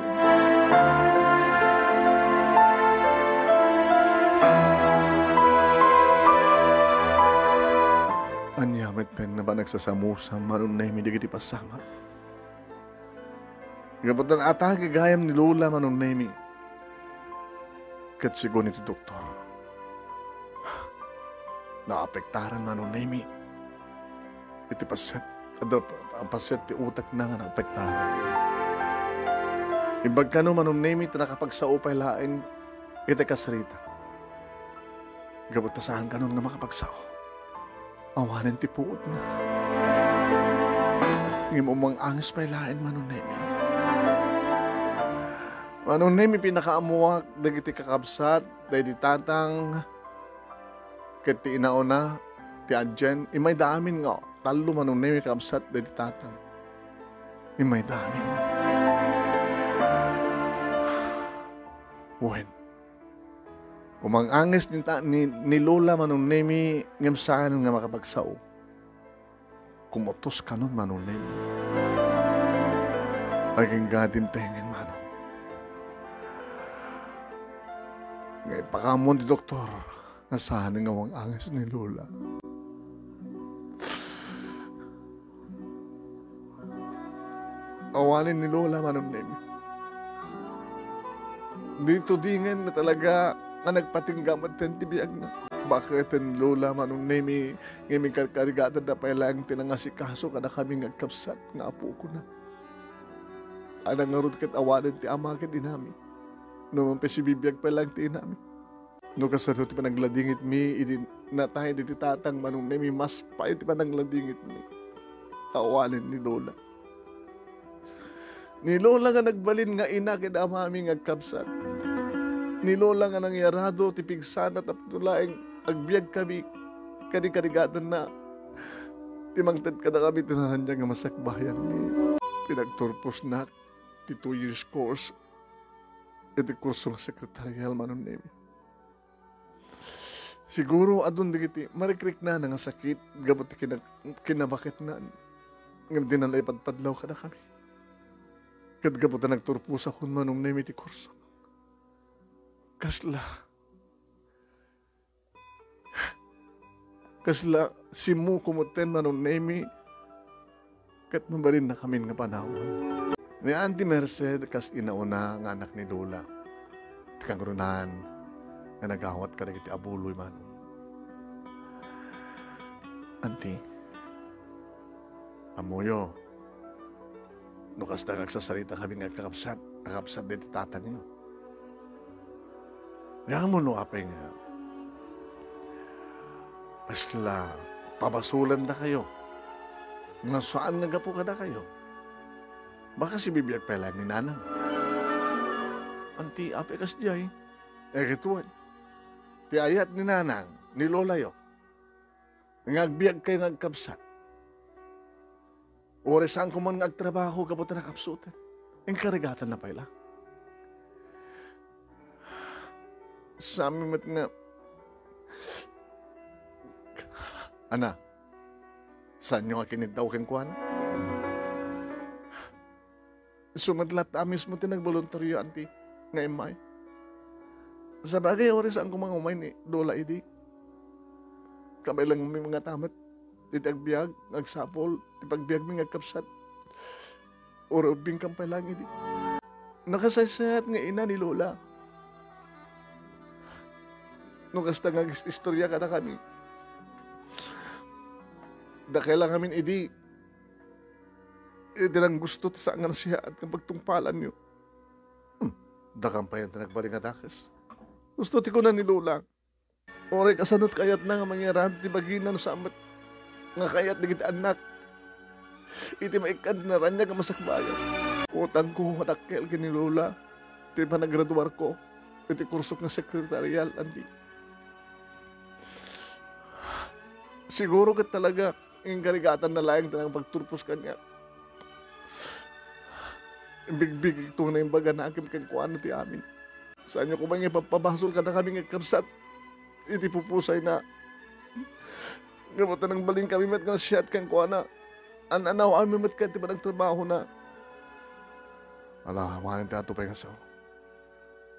Anyamit pen na ba nagsasamusa manon na hindi kiti pasama. Gapatan ata gagayam ni Lola manon na imi. Kat sigo nito doktor. Naapektaran manon na imi. Iti paset. Ang paset ti utak na nga naapektaran. Ibag ka no manon na imi nakapagsaupay laing iti kasarita. Gapatasahan ka nun nga makapagsao. Awanan ti puot na. Ngimumang angis pa ilain manon nemi. Manon nemi pinakaamuak dagiti kakabsat dahil di tatang ket ti inauna ti adjen imay daamin nga talo manon nemi kakabsat dahil di tatang imay daamin. Wen. Umang angis ni Lola manon nemi ngem saan nga makapagsao. Kumotos ka nun manon nemi. Aging gadin tengen manon. Ngay pakamon di doktor nga saan nga umang angis ni Lola. Awalin ni Lola manon nemi. Dito dingen na talaga nga nagpatinggamat ten tibiyag na. Bakit ten Lola manong nemi ngemi karkarigatan na pailang tinangasikaso kada kami ngagkapsat nga apo ko na. Anang nga rod ket awanan ti ama ket dinami. Naman pa si bibiyag pailang ti inami. No kasano ti panagladingit mi, iti natay iti tatang manong nemi mas pa iti panagladingit mi. Awanin ni Lola. Ni Lola nga nagbalin nga ina kida amami nga agkabsat. Ni Lola nga nangyarado ti pigsana taptulaeng agbiag kami kani-karigatan na timangtad ka na kami tinarandya nga masakbayan ni pinagturpos na ti 2 years course iti kurso nga sekretarial manon nemi. Siguro adun digiti marikrik na nga sakit gabot kinabakit na nga dinalay padpadlaw ka na kami. Kat gabot na nagturpos akon manong nemi ti kurso. Kasla simu kumuten manong nemi kat mabalin na kami nga panahon. Ni Auntie Merced kas inauna nga anak ni Lola. Tikang runahan nga nagawat ka na kiti abuloy man. Auntie, amoyo, nukas na nagsasarita kami nga kakapsat din tatang niyo. Nga mo no apay nga, pasla, pabasulan na kayo. Nga saan nagapo ka na kayo? Baka si bibiyag pa lang ni nanang. Auntie, apay kas diyay. Kituan. Ti ayat ni nanang, ni lola yo. Ngagbiag kayo ngagkabsat. Oresan ko man ngagtrabaho kapot na nakapsutan. Ang karigatan na pala. Sa amin mat nga, ana, saan nyo nga kinitaw kang kuwana? Sumadlat amis mo tinagboluntaryo, auntie, nga imay. Sa bagay, oras ang kumang umay ni Lola Idi. Kamay lang may mga tamat. Ditagbiag, nagsapol, tipagbiag may ngagkapsat. Urubing kampay lang Idi. Nakasaysayat nga ina ni Lola. Nung kasta nga istorya ka na kami. Dakay lang amin Idi. Idi lang gusto sa nga siya at kapagtungpalan nyo. Dakampayan na nagbaling atakas. Gusto ti ko na ni Lola. Oray kasanot kayat na nga mangyaran ti baginan sa amat. Nga kayat na kita anak. Iti maikad na ranya ka masakbayan. Utang ko matakkel ki ni Lola. Iti panagraduar ko. Iti kursok ng sekretarial, andi. Siguro ka talaga yung karigatan na layang tanang pagturpos kanya. Big-big ito na yung baga na akim kang kuwan na ti amin. Saan nyo kumang ipapabasol ka na kami ng kapsat. Iti pupusay na. Gamutan ng baling kami mat nga siyat kang kuwan na. Ananaw amin mat ka iti ba nagtrabaho na. Ala, mahalin tayo pa yung asaw.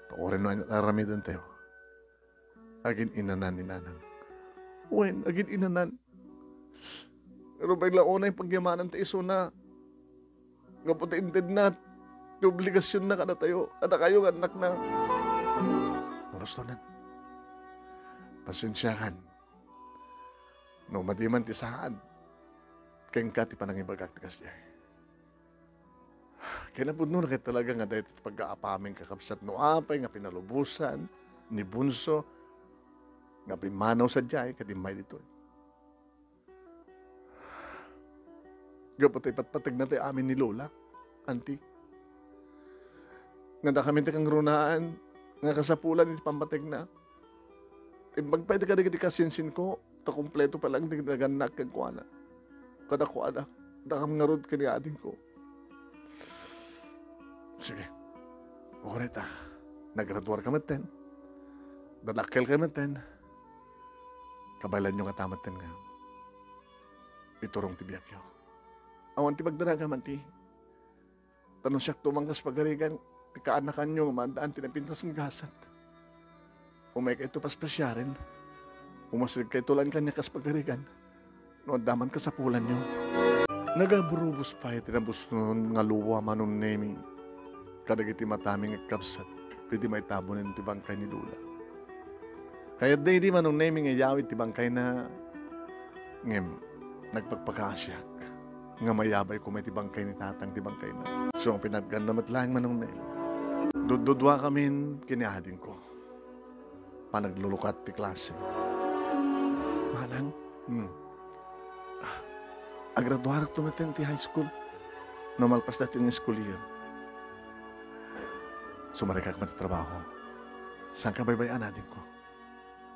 Paorin na naramidan tayo. Agin inanan ni nanang. Wen, agin inanan. Pero bigla una yung pagyamanan tayo iso na. Gaputa inted na. Iti obligasyon na ka na tayo. At kayo anak na. Gusto na. Pasensyahan. No, madiman ti saan. Kaya ka ti panangibagak ti kasya. Kaya na po nun, kaya talaga nga dahil pag-aapaming kakapsat no apay, nga pinalubusan, ni Bunso, nga pimanaw sa diyay, kadimay dito. Gapot ay patpatag na tayo amin ni Lola, auntie. Nga da kami kang runaan, nga kasapulan iti pampatag na. Magpahit ka digiti kasinsin ko, ta kumpleto pa lang naganak kang kuwana. Kada kuwana, dakam nga rod kaniading ko. Sige, oreta, nagraduar ka maten, dadakkel ka maten, kabalan nyo nga tamaten nga. Iturong tibiyak yo. Awan ti magdaraga man ti. Tanong siya tumangkas pagarigan, ti kaanakan nyo, mandaan tinapintas ng gasat. Umay ka ito paspasyarin, umasig ka ito lang kanya kas pagarigan, no daman ka sa pulan nyo. Nagaburubos pa tinabos nun nga luwa manon nemi, kadagiti mataming ikapsat, pwede may tabonin ti bangkay ni Lola. Kaya di manon nemi nga yawit ti bangkay na ngem, nagpagpakasyak, nga mayabay ko may ti bangkay ni tatang ti bangkay na. So ang pinaggandamat lang manong nemi. Dududwa kami kiniading ko. panaglulukat ti klase. Manang, agraduar tumaten ti high school. Namalpas dati yung school year. Sumarikak matitrabaho. Saan ka baybayan natin ko?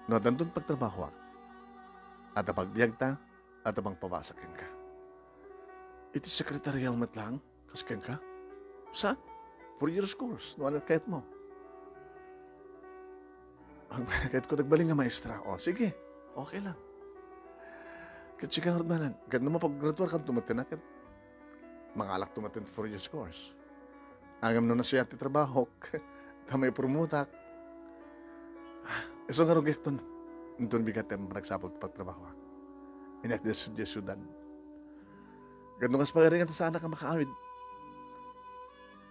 No, dandun pagtrabaho at pagbiag ta, at abang pawasakin ka. Iti secretarial matlang, kasken ka? Sa? 4 years course, no alat kahit mo. Kahit ko nagbaling nga maestra, sige, okay lang. Kahit siya kang hardmanan, kahit naman pag-graduar ka tumatin na, mga alak tumatin 4 years course. Agam na siya ti trabaho, tamay promotak. Iso nga rugek ton, nitong bigat yung nagsapot pagtrabaho. Inak di syudad. Ganun kas pagaringan sa anak ka makaawid.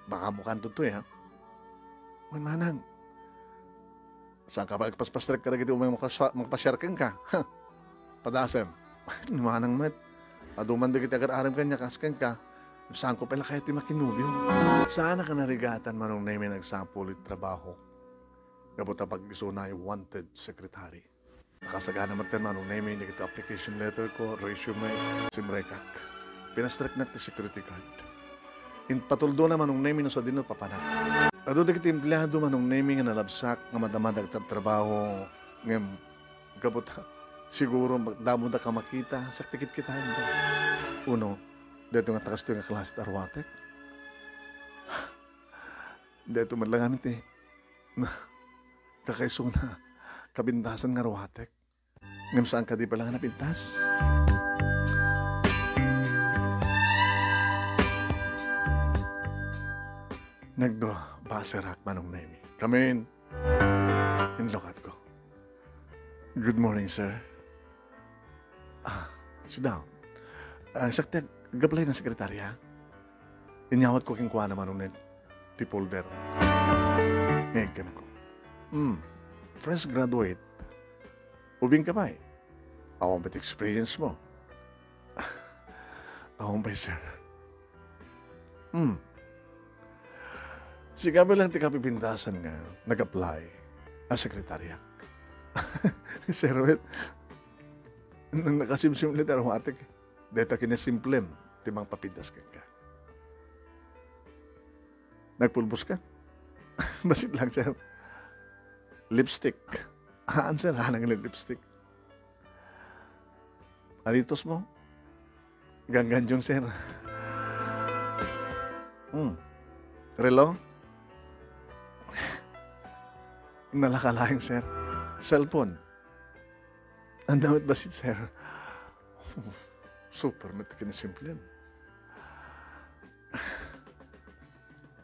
Baka mukhang tutoy, ha? May manang. Saan ka ba nagpaspastrek ka na giti umay magpasyarkan ka? Padasem. Manang met. Aduman di kita agar-aram kanya kaskan ka. Saan ko pala kaya ti makinulyo? Sana ka narigatan manong na may nagsapulit trabaho. Kabuta pag-iso na wanted secretary. Nakasagana naman manong na may nagito application letter ko, resume, simrekak. Pinastrek na ti security card. Patuldo na manong na may sa dino papanak. Ado dagiti empleyado manong na may nga nalabsak nga madamadag trabaho ngem kabuta. Siguro damo da ka makita, saktikit kitahan ba? Uno, dito nga takas ito nga klase arwatek. Dito man lang amit kakaiso na kabintasan nga arwatek. Ngam saan ka di pala nga napintas? Nagdo, baserak manong nemi. Come in. Inlokat ko. Good morning, sir. Sit down. Sakti, gablay ng sekretarya. Inyawat ko kingkuha naman nung ti folder. Ngayon ko. Fresh graduate. Ubing ka ba eh? Ako ba't experience mo? Ako ba, sir? Si Gabriel lang ti kapipintasan nga nag-apply as sekretarya. Sir, wait. Nang nakasimsim ulit aromatik, deta kinasimplem, timang papintas ka. Nagpulbos ka? Basit lang, sir. Lipstick. Haan, sir, hanang lipstick. Alitos mo? Gangganjong, sir. Relo? Nalakalayang, sir. Cellphone. Ang damit basit, sir. Super, matikin na simple.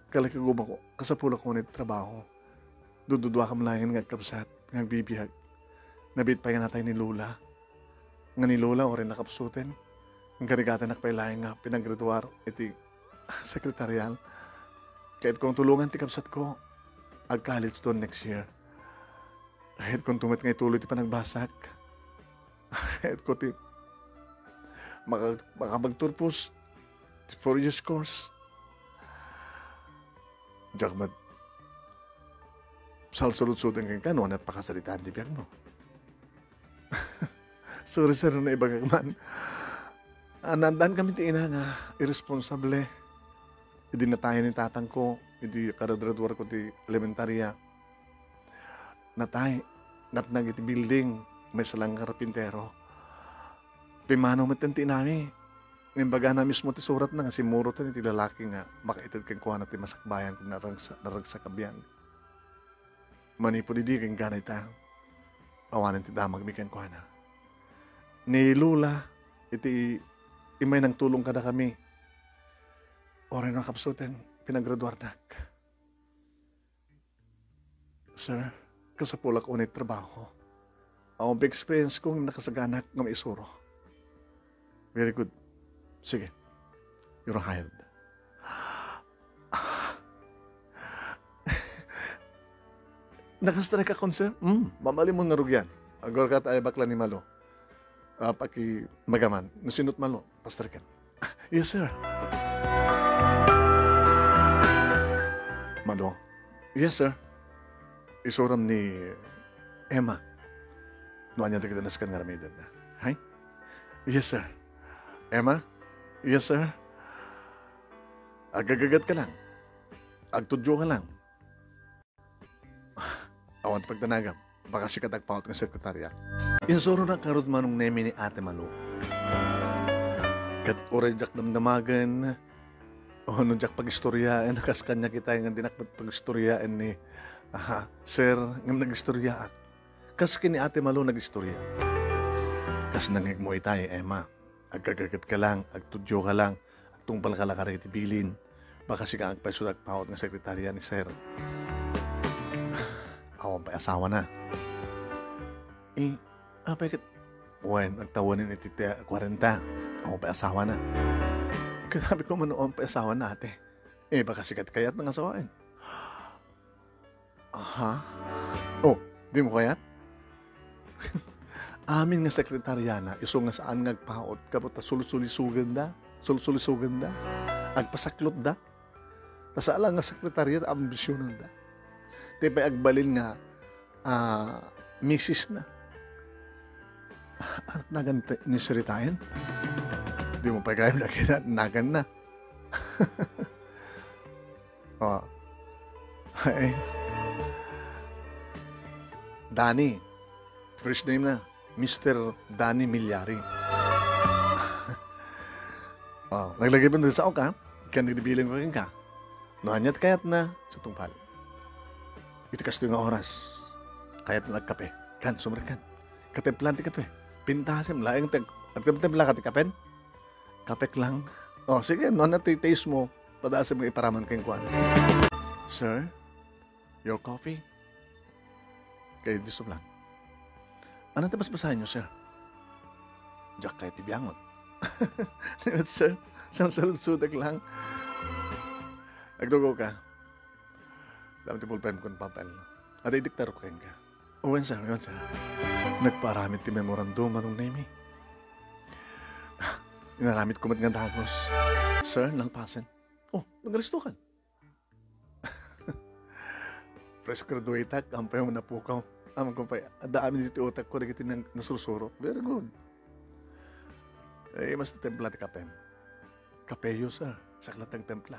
Kalakaguma ko, kasapula ko nito trabaho. Dududwa ka malayan nga kapsat, nga bibihag. Nabit pa yan natay ni Lula. Nga ni Lula, o rin nakapsutin. Ang karigatan nakapailayan nga, pinaggraduar, iti sekretarial. Kahit kung tulungan ti kapsat ko, ag-college doon next year. Kahit kung tumat nga ituloy ti panagbasak. Kahit ko ti makapagturpos ti 4 years course. Diyak salsulod-sudan kang kanon at pakasalitaan di biyak mo. Sorry, sir, na iba man. Nandaan kami ti ina nga, irresponsable. Hindi na tayo ni tatang ko, hindi karadraduar ko ti elementarya. Natay, natnag iti building, may salang karapintero. Pimanaw matanti nami. Ngayon baga na mismo ti surat na nga, si Muro ta ni ti lalaki nga, makaitad kang kuha na ti masakbayan kung naragsa kabyan. Manipo di kang ganay ta. Awanan ti damag mi kang kuha na. Ni Lula, iti imay nang tulong kada kami. Oray na kapsutin, pinagraduar nak. Sir, kasapulak unit trabaho. Ang experience kong nakasaganak ng isuro. Very good. Sige. You're hired. Nakastrike ka, sir? Mamali mo narugyan. Agor ka tayo bakla ni Malo. Paki magaman. Nasinot Malo. Pastrikan. Yes, sir. Malo. Yes, sir. Isuram ni Emma, noan niya tigidanas kan nga ramidan na. Hay? Yes, sir. Emma? Yes, sir. Agagagat ka lang. Agtudyo ka lang. Awan pagtanagam. Baka si katagpaot ng sekretarya. Insuro na karod manong nemi ni Ate Malu. Kat orajak damdamagan. O nung jak pag-istoryaan. Kas kanya kita yung dinakbat pag-istoryaan ni Sir, ngam nag-istorya ak. Kas kini Ate Malu nag-istorya. Kas nangig mo itay, Emma. Agkagagat ka lang, agtudyo ka lang, agtungpal ka lang karitibilin. Baka si ka agpaso nagpaot ng sekretarya ni Sir. Awan pa asawa na. Bakit? Wen, agtawanin iti 40. Awan pa asawa na. Katabi ko manoon pa asawa na ate. Baka sikat kayat ng asawain. Aha. Oh, di mo kayat? Amin nga sekretarya na, iso nga saan ngagpaot, kapot sulsulisugan da, sulsulisugan da, agpasaklot da. Tasala nga sekretarya, ambisyonan da. Di pa agbalin nga, misis na. At nagan ni siritayan? Di mo pa kayo nakita, nagan na. Oh. Ay. Danny. First name na. Mr. Danny Milyari. Oh, naglagay pa na sa oka. Kaya nagdibilin ko rin ka. Noanyat kayat na sa tungpal. Ito kasto yung oras. Kayat na nagkape. Kan, sumerikan. Katemplan ti kape. Pintasim. Laing tag. At katemplan ka ti kapen? Kapek lang. Oh, sige. Noanyat ti taste mo. Padaasim nga iparaman kayong kwan. Sir, your coffee? Kaya disum lang. Ano na basahin niyo, sir? Diyak kayo tibiyangot. Sir, sang salud-sudak lang. Nagdugo ka. Dapat ti pulpen kong papel. At idiktar ko kayo ka. Uwan, sir. Uwan, sir. Nagparamit ti memorandum anong name. Inaramit ko mat nga dagos. Sir, nalpasan. Oh, nagrestukan. Fresh graduate ak, ampay mo na po ka. Amang kumpay, daamin dito utak ko, nagiti nasusuro. Very good. Mas templa ti kapem. Kapeyo, sir. Saklatang templa.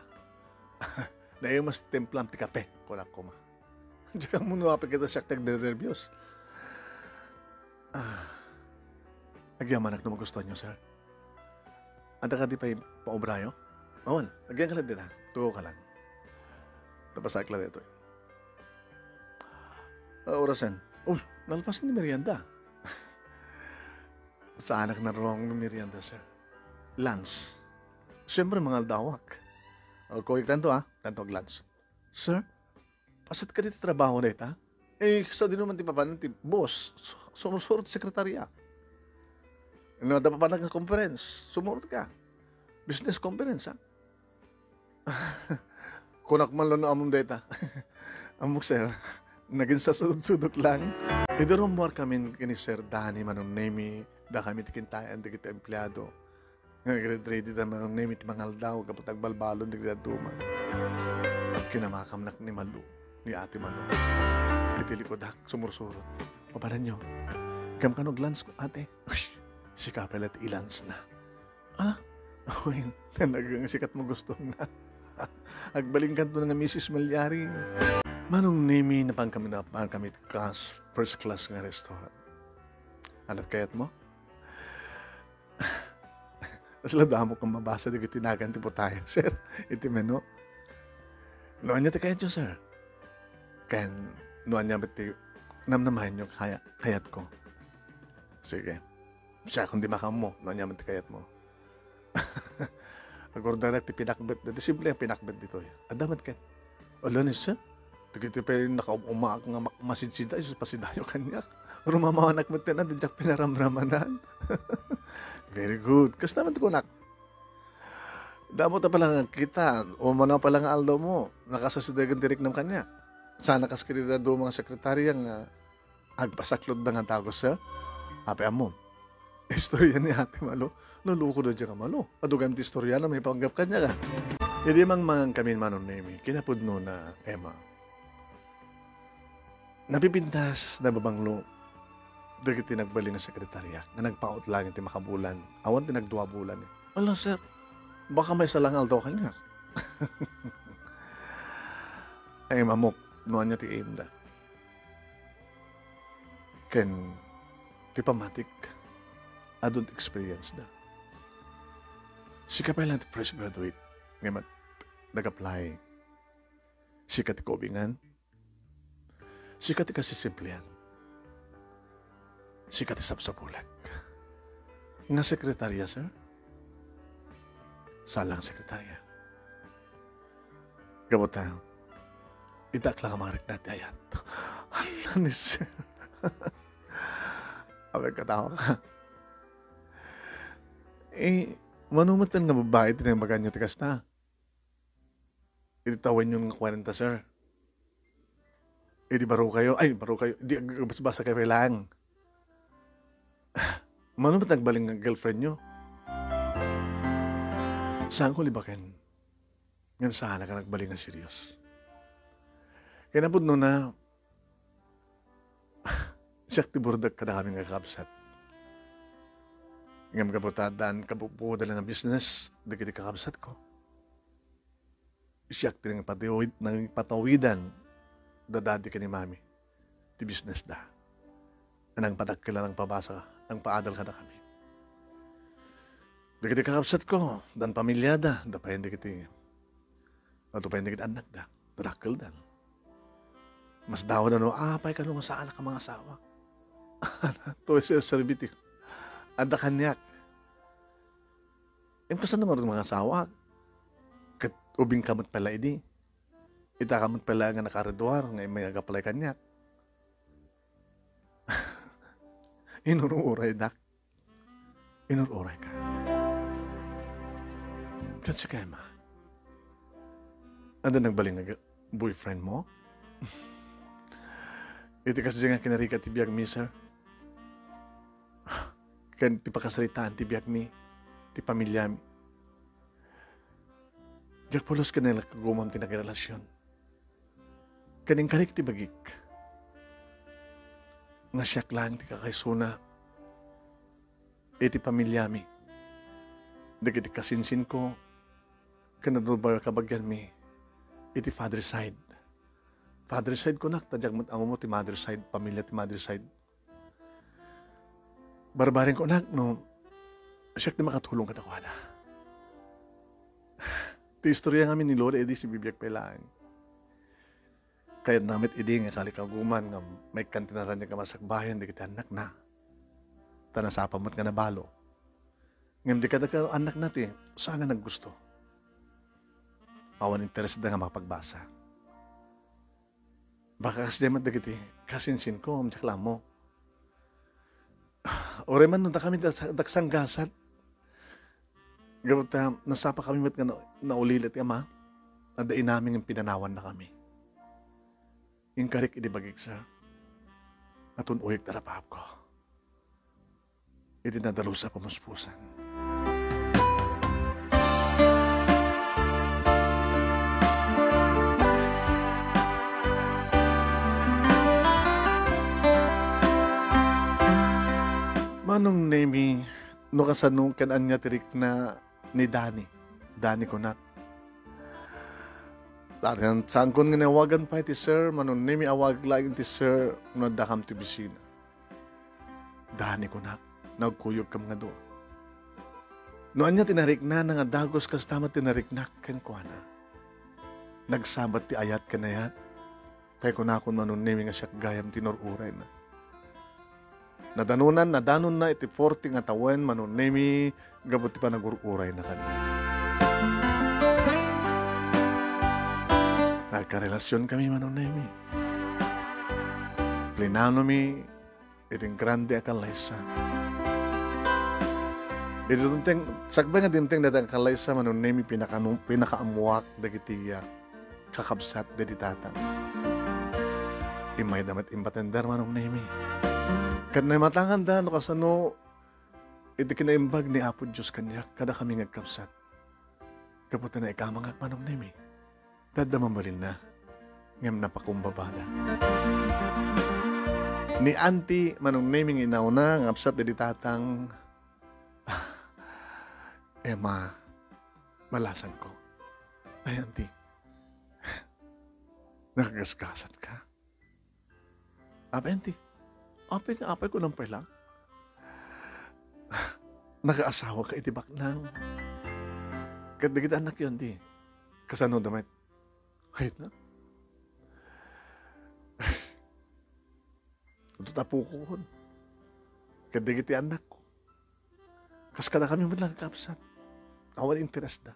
Mas templa ti kape. Kulak ko ma. Diyan mo nuwapin kita siyak tag-nervyos. Agyaman na magustuhan nyo, sir. Anda ka di pa yung paubrayo? Awan, agyan ka lang din ha. Tugo ka lang. Tapos sakla dito eh. Orasan. Oh, nalpas ni merienda. Sa anak na rawang ng merienda, sir. Lunch. Siyempre, mga dawak. Kuya, tanto tanto lunch. Sir, pasat ka dito trabaho na ito, ha? Sa din naman ti papanan ti boss. Sumusurot sekretarya. Dapat pa ng conference. Sumurot ka. Business conference, ha? Kunak man lang na among data. Amok, sir. Naging sa sudok lang. Idurumor kami kini Sir Danny manong nemi. Da kami tikintayan di kita empleyado. Nag-ready da manong nemi ti mangal daw. Kapag agbalbalon di kita duman. Kinamakam ni Malu. Ni Ate Malu. Itili ko dak sumursurot. O para nyo. Kam kanog lans ko ate. Uy, si Kapelat ilans na. Uy, talagang sikat mo gusto na. Agbalingkan to nga Mrs. Milyari. Manong nemi na pang kami class, first class nga restaurant. Alat kayat mo? Sila damo kang mabasa di tinagan ti putayan, sir. Iti menu. Noan niya ti kayat nyo, sir. Kaya noan niya ti namnamahin nyo kayat ko. Sige. Siya kung di makam mo, noan niya ti kayat mo. Agordarak ti pinakbet. Dati simple ang pinakbet dito. Adamat kat. Alanis, sir. Tigiti pa yung nakaumaak nga masidsida, isus pasidayo kanyak. Rumamawanak mo tiyan, dadyak pinaramramanan. Very good. Kas naman ko nak. Damo ta palang kita, o mana palang aldo mo, nakasasidagan tirik ng kanya. Sana kas kirita do mga sekretarya nga agpasaklod na nga tagos, sir. Ape amon. Istorya ni Ate Malo, naluko do dyan ka Malo. Adugan ti istorya na may panggap kanya ka. Hindi mang kami manon nemi, kinapod no na Emma. Napipintas na babanglo. Dagiti nagbaling ng sekretarya na nagpaot lang iti makabulan. Awan ti nagduwa bulan. Wala sir, baka may salangal daw kanya. Ay mamok, noan niya ti imda. Ken, ti pamatik, adult experience na. Sika pa lang ti fresh graduate, ngayon nag-apply. Sika ti kobingan, sika ti kasisimplihan. Sikat isapsapulag. Nga sekretarya, sir? Salang sekretarya. Gabuta, itak lang amarik natin ayat. Hala ni sir. Abay katawa ka. Manumatan nga babae tinambagan nyo tikas na. Ititawan yung 40, sir. Di baro kayo. Ay, baro kayo. Di basa kayo lang. Mano ba't nagbaling ng girlfriend nyo? Saan ko libakin? Ngayon sana ka nagbaling ng serious. Kaya nabud no na siyak tiburdag ka na kami nga kapsat. Ngayon kaputadaan, kapupuda lang ng business, di kiti kakapsat ko. Siyak tinang patawidan, dadadi ka ni mami. Ti business da. Anang patakila ng pabasa, ang paadal ka na kami. Di kiti kakapsat ko, dan pamilyada, da pa hindi kiti, ato pa hindi kiti anak da, darakil dan. Mas daw na no, apay ka no, masaan ka mga asawa. To is serviti. Anda kanyak. Kasan naman rin mga asawa, kat ubing kamot pala idi. Ita kamot pala nga nakareduar, ngay may agapalay kanyak. Inururay, dak. Inururay ka. Kasi kaya ma. Ano nagbaling na boyfriend mo? Iti kasi nga kinarika ti biyag mi, sir. Kan ti pakasaritaan ti biyag mi, ti pamilya mi. Diyak pulos ka nila kagumam ti nagrelasyon. Kaning karik ti bagik. Nga siyak lang ti kakaysuna. Iti pamilya mi. Dagiti kasinsin ko, kanadulbar kabagyan mi. Iti father side. Father side ko nak, tadyag mo ti mother side, pamilya ti mother side. Barbarin ko nak, no, siyak di makatulong katakwada. Ti istorya nga ni Lola, edi si bibiyag pailaan. Kaya namit idi nga kalikaguman nga may kantinaran niya kamasakbayan di kita anak na. Tanasapa mo't nga nabalo. Ngayon di ka anak natin, saan nga naggusto? Awan interest na nga mapagbasa. Baka kasi naman dagiti, kasinsin ko, amtsak lang mo. Ore man nung kami daksang gasat. Gawag nasapa kami mat nga naulilit ka ma, nadain namin yung pinanawan na kami. Yung karik idibagig sa atun uyag tarapap ko. Itinadalo sa pamuspusan. Manong name no kasanong kanan niya tirik na ni Dani. Dani ko nak. Lahat saan ko nga nawagan pa iti sir, manong name awag lang iti sir, no dakam ti bisina. Dani ko nak. Nagkuyog ka mga doon. Noan niya tinarik na nga dagos kas tama tinarik na ken ko na. Nagsabat ti ayat kanayat. Kaya ko na akong manunimi nga siya gayam tinururay na. Nadanon na iti 40 nga tawen manunimi gabot ti pa nagururay na kanya. Nagkarelasyon kami manunimi. Plinano mi iting grande akalaysa. Iduteng sakba nga dimteng datang akalaysa manunimi pinakaamuak dagiti kakabsat dagiti tatang. Imay damat imbatender manunimi. Kat na matangan da, no kasano, iti kinaimbag ni Apo Diyos kanya, kada kami ngagkapsat. Kaputa na ikamangag manong nimi. Dada mamalin na, ngem napakumbabada. Ni auntie manong naming inauna ng apsat di tatang Emma, malasan ko. Ay, auntie, nakagasgasan ka. Auntie, apay ko ng pala. Nag-aasawa ka itibak nang. Kadagit anak yun, di. Kasano damit? Kahit na. Ito tapo ko. Kadagit anak ko. Kas kada kami mo lang kapsat. Awan interest na.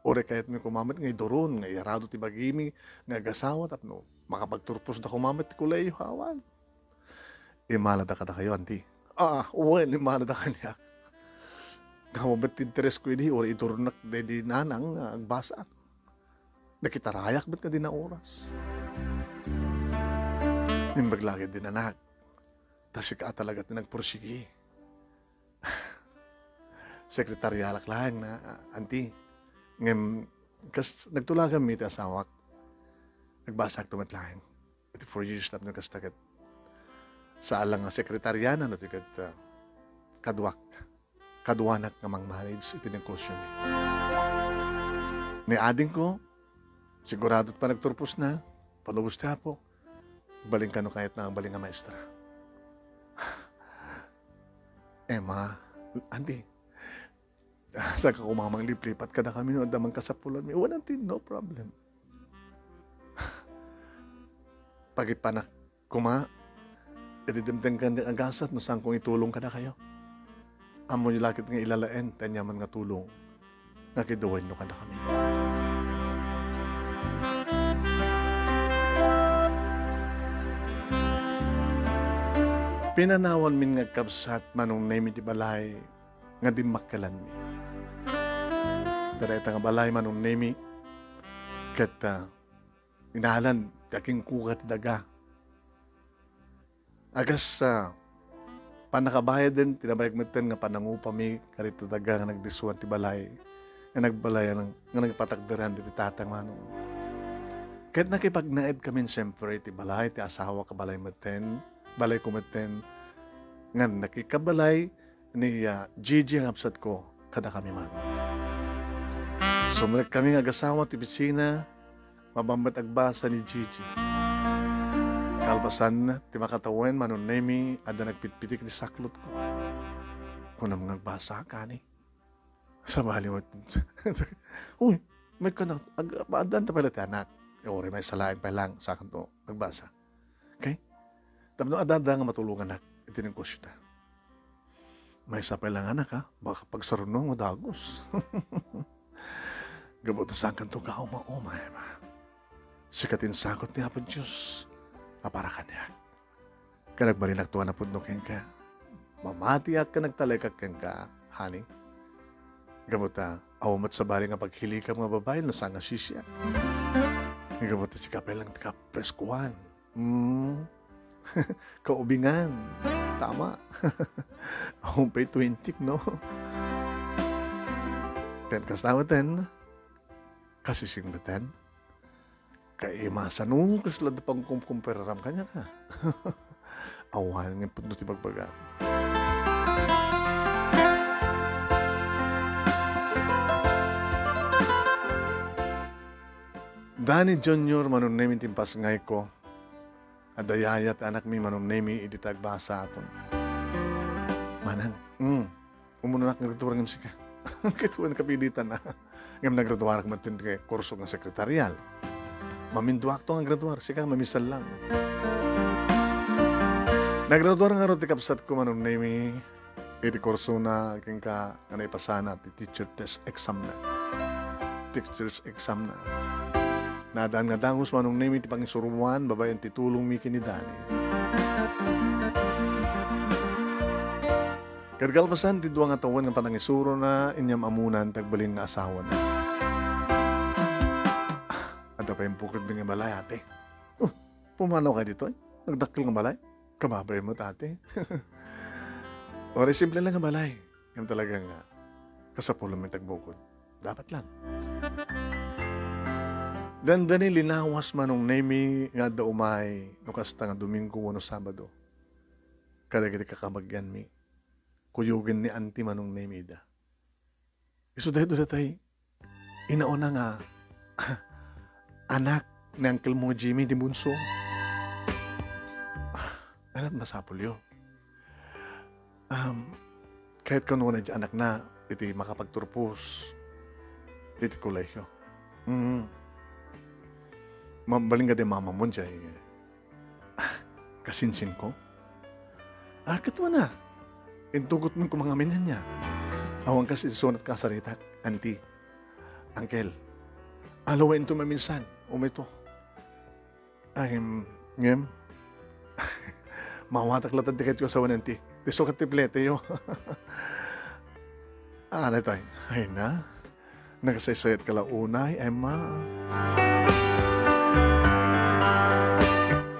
Ore kahit may kumamit ngay doron, ngay arado ti bagimi, nga gasawa tapno. Makapagturpos na kumamit ti kulay hawan. Imalada ka na kayo, auntie. Imalada ka niya. Ngamabit interest ko ini, ore iturnak di nanang agbasa. Nakitarayak ba't ka din na oras? Nimbaglagid din anak. Tasik ka talaga nagpursigi. Sekretariyalak lang na, auntie. Ngem, kas nagtulagan mi ti asawak. Nagbasak tumat lang. Iti 4 years na nyo kastagat. Sa alang nga sekretaryanan no tikat kaduanak nga mang marriage iti negosyo ni. Ni ading ko, sigurado't pa nagturpos na, palubos na po, baling ka no kahit na ang baling nga maestra. Emma, auntie, sa kakumamang liplipat ka na kami no, damang kasapulan mi, walang tin, no problem. Pagipanak kuma, itidimdeng ka ng agasat no saan kung itulong ka na kayo. Amo nyo lakit nga ilalaen, tanyaman nga tulong, nga kiduwain nyo ka na kami. Pinanawan min nga kabsat manong naimi di balay, nga di makalan mi. Dareta nga balay manong naimi, kat inahalan, kaking kukat daga. Agas panakabayad din, tinabayag meten nga panangupa mi, karito daga nga nagdisuan ti balay, nga nagbalay, nga nagpatakdaran di tatang manong. Kahit nakipagnaed kami siyempre, ti balay, ti asawa ka balay meten, balay ko meten, nga nakikabalay ni Gigi ang absat ko, kada kami man. Sumulat kami nga agasawa ti bisina, mabambat agbasa ni Gigi. Kalpasan, ti makatawen, manon nemi, ada nagpitpitik di saklot ko. Kung namang nagbasa ka ni. Sa baliwat. Uy, may ka na, maadan ta pala ti anak. Ore, may salain pa lang sa akin to, nagbasa. Okay? Tapno adada nga matulungan anak, itinengkosyo ta. May sapay lang anak ha, baka pagsarunong madagos. Gabot na saan kanto ka, uma-umay ma. Sikatin sakot ni Apo Diyos. Para kanya. Kanagbalinag tuwa na pudnokin ka. Mamatiak ka nagtalekak ka, honey. Gamuta, awamat sa bali nga paghili ka mga babae, no sanga sisya. Gamuta, si kapay lang ka preskuhan. Kaubingan. Tama. Awampay 20, no? Kan kastamatan, kasising batan. Kaya masanong kuslad pang kumperaram kanya ka. Awan ng puno ti bagbaga. Dani Junior manunemi timpas ngay ko. Adayayat anak mi manunemi iditagbasa aton. Manang, umununak ng rituar ng sika. Kituan kapilitan na. Ngam nagraduar ka matin kay kurso ng sekretarial. Maminduak to ang graduar, sika mamisal lang. Nagraduar nga ro ti kapsat ko manong nami iti kurso na king ka anay pasana ti teacher test exam na. Teacher's exam na. Nadaan nga dangos manong nami ti pangisuruan babayan ti tulong mi kinidani. Kadgalpasan ti duwa nga taon nga panangisuro na inyam amunan tagbalin nga asawa na. Ada pa yung bukod ng balay, ate. Pumanaw ka dito, eh. Nagdakil ng balay. Kamabay mo, ate. Ori, simple lang ang balay. Yung talagang kasapulan mo yung tagbukod. Dapat lang. Dandani linawas manong nemi nga da umay no kasta nga Domingo wano Sabado. Kadagiti kakabagyan mi. Kuyugin ni anti manong nemi da. Iso dahil doon tatay, inauna nga anak ni Uncle mo Jimmy di bunso. Anak masapul yun. Kahit kano na anak na, iti makapagturpos, iti kolehiyo. Mabaling ka din mama mo dyan. Kasinsin ko. Katwa na. Intugot mo kung mga minyan niya. Awang kasi sunat ka sa ritak, auntie, uncle. Alawain to maminsan, umito. Ay, ngem. Mawatak latad di kayo sa wananti. Di sukat tiplete yo. Ano tayo? Ay na. Nagasaysayat ka launay, Emma.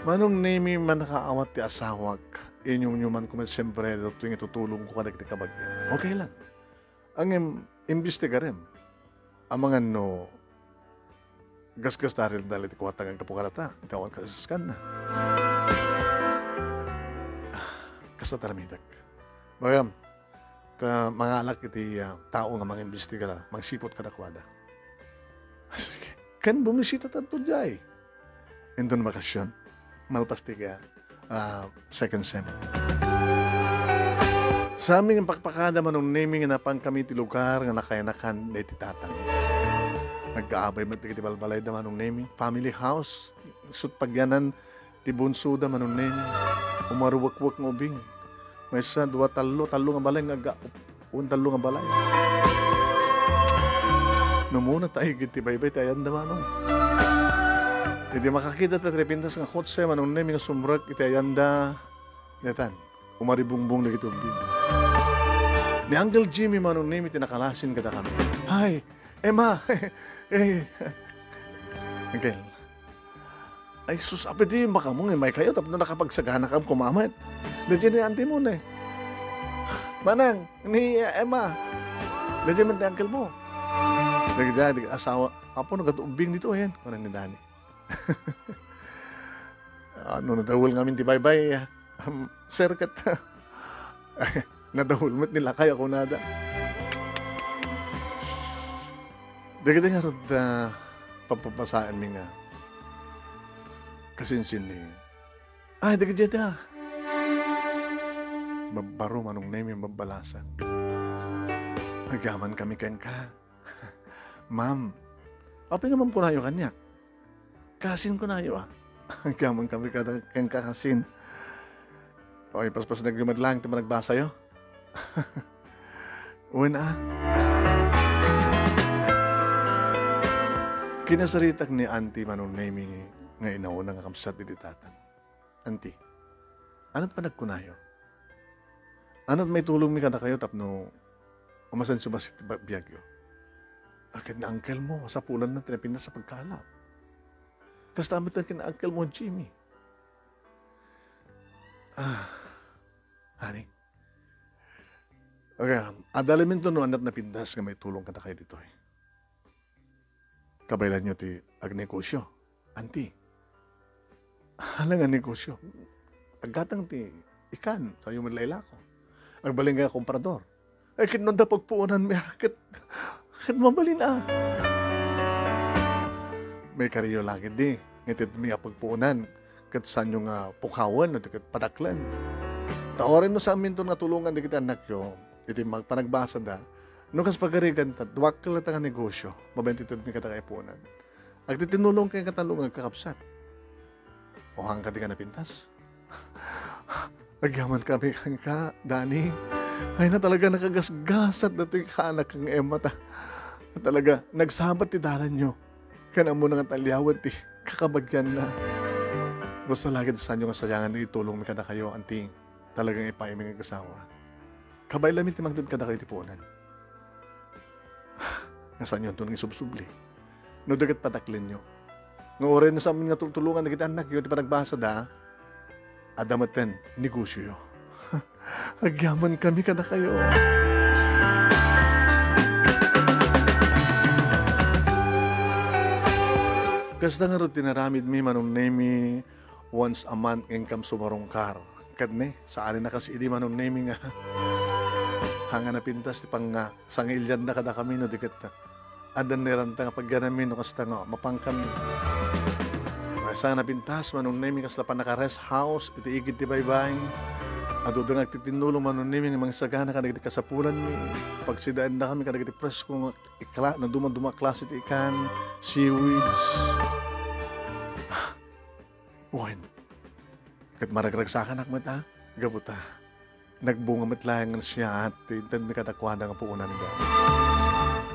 Manong nemi man nakaawat ti asawag. Inyong nyuman ko man siyempre tuwing itutulong ko kadag ti kabagyan. Okay lang. Ang imbestiga rin. Ang mga no gas-gas taril dahil iti kuwatangan kapukarata. Itawan ka sa skan na. Kasta taramidag. Bagam, mga alak iti tao nga mga imbestiga na, magsipot ka na kwada. Sige. Kan bumisita tanto jay. Ito na bakasyon. Malpasti ka second sem. Sa aming pakpakada manong naming na pang kami ti lugar nga nakayanakan na iti tatang. Nagkaabay man ti balbalay da manong naming. Family house. Sut pagyanan ti bunso da manong naming. Umaruwak-wak ng ubing. May isa, dua, talo nga balay nga talo nga balay. Numuna tayo giti baybay tayo da manong. Hindi makakita ta trepintas nga kotse manong naming sumrag iti ayanda. Netan, umaribungbong na kitubing. Ni Uncle Jimmy manong name tinakalasin kada kami. Hi, Emma. Hey. Okay. Ay sus, apet di baka mo may kayo tapos na nakapagsagana kam kumamat. Dadyan ni auntie mo na eh. Manang, ni Emma. Dadyan man ni uncle mo. Nagdadi, asawa. Apo nagatubing dito yan. Manang ni Dani. Ano nadahul ngamin ti bye-bye. Sir kat. Nadahul mo't nila kaya ko nada. Dagiti nga rod papapasaan mi nga. Kasinsin ni. Ay, dagiti jeta. Mabaro manong name yung mabalasan. Nagaman kami kan ka. Ma'am, apay nga ma'am ko na yung kanyak. Kasin ko na yun Hanggang kami kang kakasin. Okay, pas-pas naglumad lang, ito nagbasa yun. Uwan na. Kinasaritak ni auntie manong nami nga inauna nga kamsat di tatang. Auntie, ano't pa nagkunayo? Ano't may tulong mi kada kayo tapno umasan sumasit biyagyo? Akit na uncle mo, sa pulan na tinapinas sa pagkalap. Kastamit na kina Uncle mo, Jimmy. Honey. Okay, adalamin to no anak na pindas nga may tulong ka na kayo dito eh. Kabaylan nyo ti agnegosyo. Auntie. Halang ang negosyo. Agatang ti ikan sa yung manlayla ko. Agbaling nga komprador. Ay kinonda pagpuunan may akit mabalin May kariyo lagi di. Ngitit may pagpuunan. Kat saan yung pukawan o kat pataklan. Taorin no sa amin to nga tulungan di kita anak yo. Iti magpanagbasa da. No kas pagarigan ta, duwak ka lang nga negosyo. Mabentitod mi kata kaipunan. Ag titinulong kay katalungan kakapsat. O hangka di ka napintas. Agyaman kami kang ka, Dani. Ay na talaga nakagasgasat na ito yung kaanak kang Emma ta. Na talaga, nagsabat ti dalan nyo. Kana mo na nga talyawan ti kakabagyan na. Basta lagi sa inyo nga sayangan itulong mi kada kayo, anting. Talagang ipaiming ang kasawa. Kabay lamin ti magdad kada kayo tipunan. Nasaan yun ito nang isubsubli. No dagat pataklin nyo. Nga oray na sa amin nga tulungan na kita anak yun, ti panagbasa da. Adamatan, negosyo yun. Agyaman kami kada kayo. Kasta nga ro tinaramid mi manong nemi once a month income sumarongkar. Kadne, saan na kasi idi manong nemi nga. Hanga na pintas ti pang nga, sangilyan na kada kami no dikat ta. Adan niranta nga pagganamin no kasta nga mapangkan. Sa na pintas manong nemi kasla pa naka-rest house, iti igid ti baybay. Adudang agtitinulong manong nemi nga mga sagana kanagiti kasapulan mi. Pagsidaan na kami kanagiti presko nga ikla, na duma klase ti ikan, seaweeds. Wen, kat maragragsakan akmat gabuta. Nagbunga matlayan siya at tintan mi kadakwada nga puunan nila.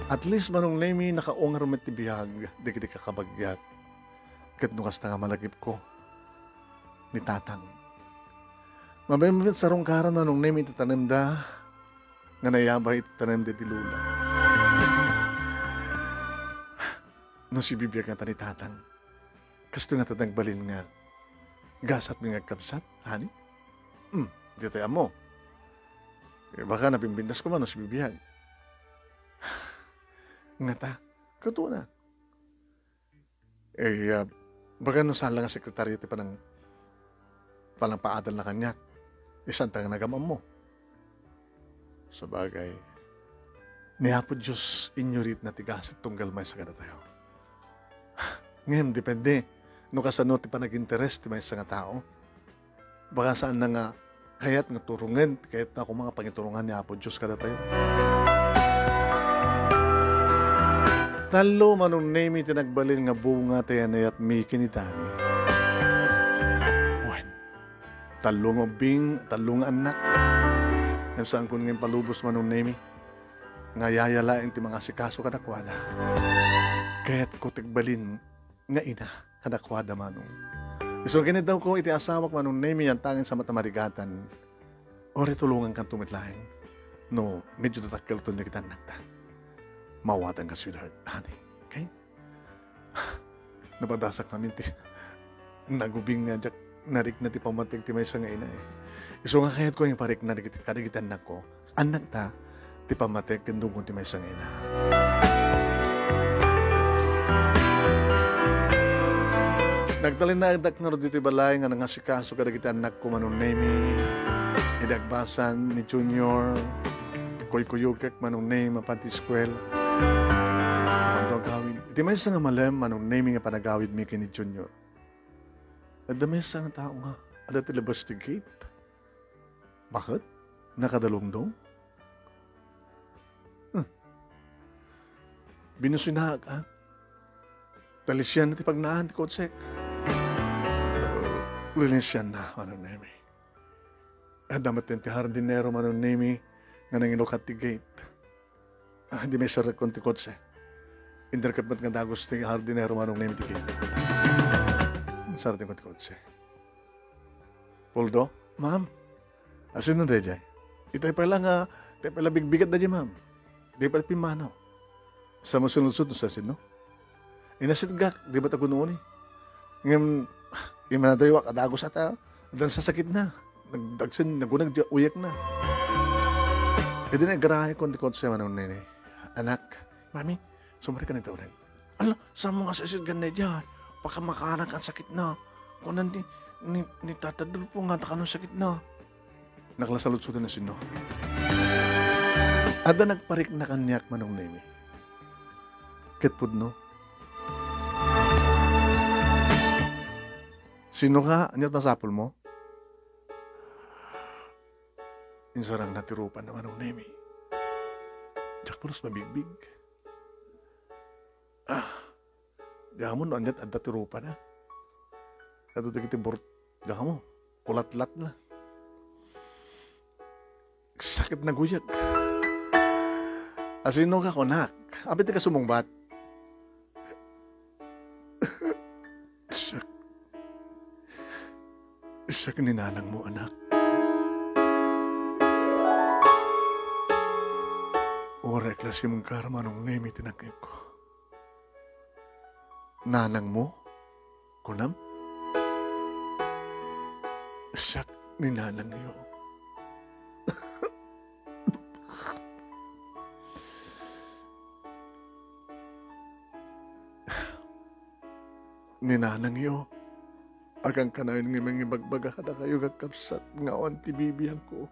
At least manong nemi nakaungar met ti bihag, di kiti kakabagyat. Kat nung kasta nga malagip ko, ni tatang. Mabimabit sa rongkaran manong nemi titanim da, nga nayabay titanim di lula. No si bibiyag nga ni tatang, kasto nga tatagbalin nga, gasat mi nga kapsat, hani? Di tayo mo. Baka napimbindas ko man no si bibiyag. Nga ta, kato na. Baka no sala nga sekretaryo ti palang paadal na kanya. Isang tanga nagamam mo. Sa bagay, niya po Diyos inyurit na tigasit tunggal may sa kada tayo. Ngayon, depende. No kasano ti pa nag-interest ti may sa nga tao. Baka saan na nga kaya't nga turungan, kaya't na ako mga pangiturungan ni Apo Diyos kada tayo. Talo manong nemi tinagbalin nga bunga tayo na yat may kinitani. Wen, talo nga bing, talo nga anak. Yan saan ko ngayon palubos manong nemi, nga yayalain ti mga sikaso kadakwada. Kaya't ko tigbalin nga ina kadakwada manong. So, ganit daw ko iti asawak manong nemi yan tangin sa matamarigatan. O retulungan kang tumitlahin. No, medyo tatakil to na kita nagta. Mawatan ka, sweetheart. Honey, okay? Napadasak namin ti nagubing nga jak narik na ti pamatig ti may sa nga ina eh. So nga kayat ko yung parik na kadigitan na ko, anak ta, ti pamatig kandung ti may sa nga ina. Nagdalin na agdak nga ro dito balay nga nangasikaso kadagiti anak ko manong nemi, idagbasan ni Junior, kuy-kuyukek manong nemi mapanti skwel. Ang gawin. Iti may nga malem manong nemi nga panagawid mi kini Junior. At dami sa nga tao nga, ada tilabas ti gate. Bakit? Nakadalong daw? Binusinahag ha? Talisyan na ti pagnaan ti kotsek. Linisyan na, manong nemi. At damat ti hardinero, manong nemi, nga nanginukat ti gate. Hindi may sarak kon ti kotse. Interkat ba't nga dagos ti hardinero, manong nemi ti gate. Sarat ti kotse. Poldo, ma'am, asin nun dejay? Ito'y pala nga, ito'y pala bigbigat da di ma'am. Di pala pimano. Sa masunod-sunod sa asin, no? Inasidgak, di ba't ako noon eh? Ngayon, yung manadaywa, kadagos ata, dan sa sakit na. Nagdagsin, nagunag, uyak na. E di nagarahe ko, di ko siya manong nene. Anak, mami, sumari ka nito rin. Ala, sa mga sasidgan na dyan, baka makanak ang sakit na. Kung nanti, ni tatadol po nga, takanong sakit na. Nakalasalutsutan na sino. Ada nagparik na kanyak manong nene. Kitpud no? Sino ka? Anyat masapol mo? Insarang natirupan naman ng nemi. Diyak pulos mabigbig. Diyak mo no, anyat at natirupan na. At ito kitibort. Diyak mo, kulat-lat na. Sakit na guyak. Asino ka konak? Abit ka sumungbat. Siya ninanang mo, anak. Orek la si mong karma nung nemi tinagay ko. Nanang mo? Kunam? Siya ninanang iyo. ninanang iyo. Agang kanayon ng mga ibagbaga ka na kayo kakapsat nga on tibibiyang ko.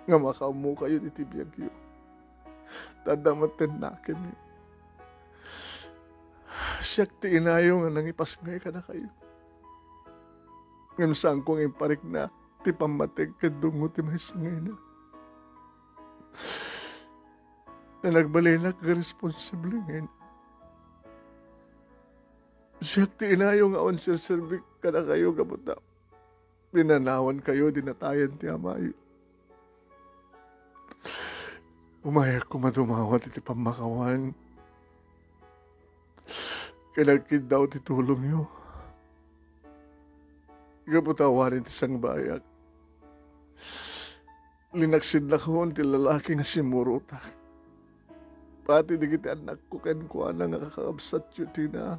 Nga makaumo kayo di tibiyang iyo. Tadamatin na kami. Siyak ti inayo nga nang ipasngay ka na kayo. Ngam saan kong iparik na ti pamatig kadungo ti may sangay na. Na nagbalinak ka responsable ngayon. Siyak ti inayo nga on sir-servik ka na kayo kabuta. Pinanawan kayo, dinatayan ti amayo. Umayak ko madumawat iti pamakawan. Kinagkid daw ti tulong nyo. Kaputawarin ti sang bayak. Linaksid na ko ti lalaki nga si Muruta. Pati di kiti anak ko kuha na nga kakabsat yun ti na.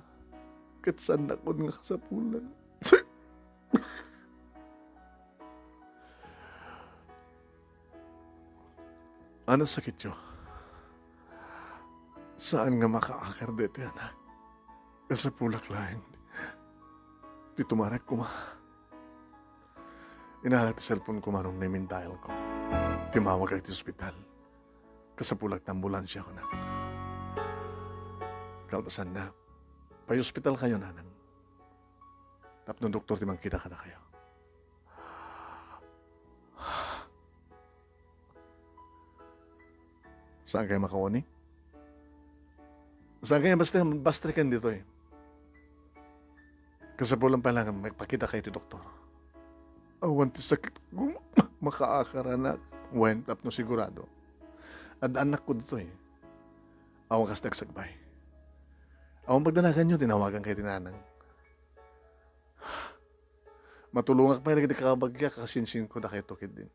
Katsan na ko nga kasapulan. Ano sakit yun? Saan nga makaakar dito anak? Kasapulak lang. Di tumarek ko ma. Inahalat ti cellphone ko manong namin dial ko. Timawag ay ti ospital. Kasapulak na ambulansya ko na. Kalpasan na. Pa-hospital kayo, nanang. Tapos ng doktor, timang kita ka na kayo. Saan kayo makawani? Saan kayo basta kan dito eh? Kasapulan pa lang, magpakita kayo ti doktor. Awan ti sakit ko, makaakara na. Went up no sigurado. At anak ko dito eh. Awan kas nagsagbay. Awang pagdanagan nyo, tinawagan kayo tinanang. Matulungak pa yung kakabagya, kakasinsin ko na kayo tukid din.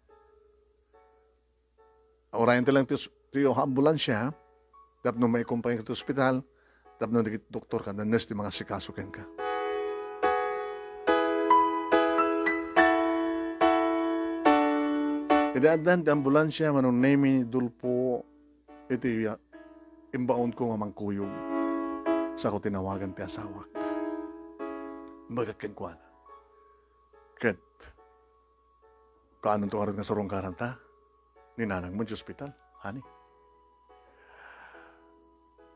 Aurayan talang tiyo ambulansya, tapos nung may kumpanya ka sa ospital, tapos nung doktor ka, na nurse, di mga sikasukin ka. Idaadan, di ambulansya, manong name dulpo, iti imbaon ko nga mangkuyog. Sa ako tinawagan ti asawak. Magkakin ko na. Ket, kaanong to arat nga sarong karanta? Ninanang mo di ospital, hani?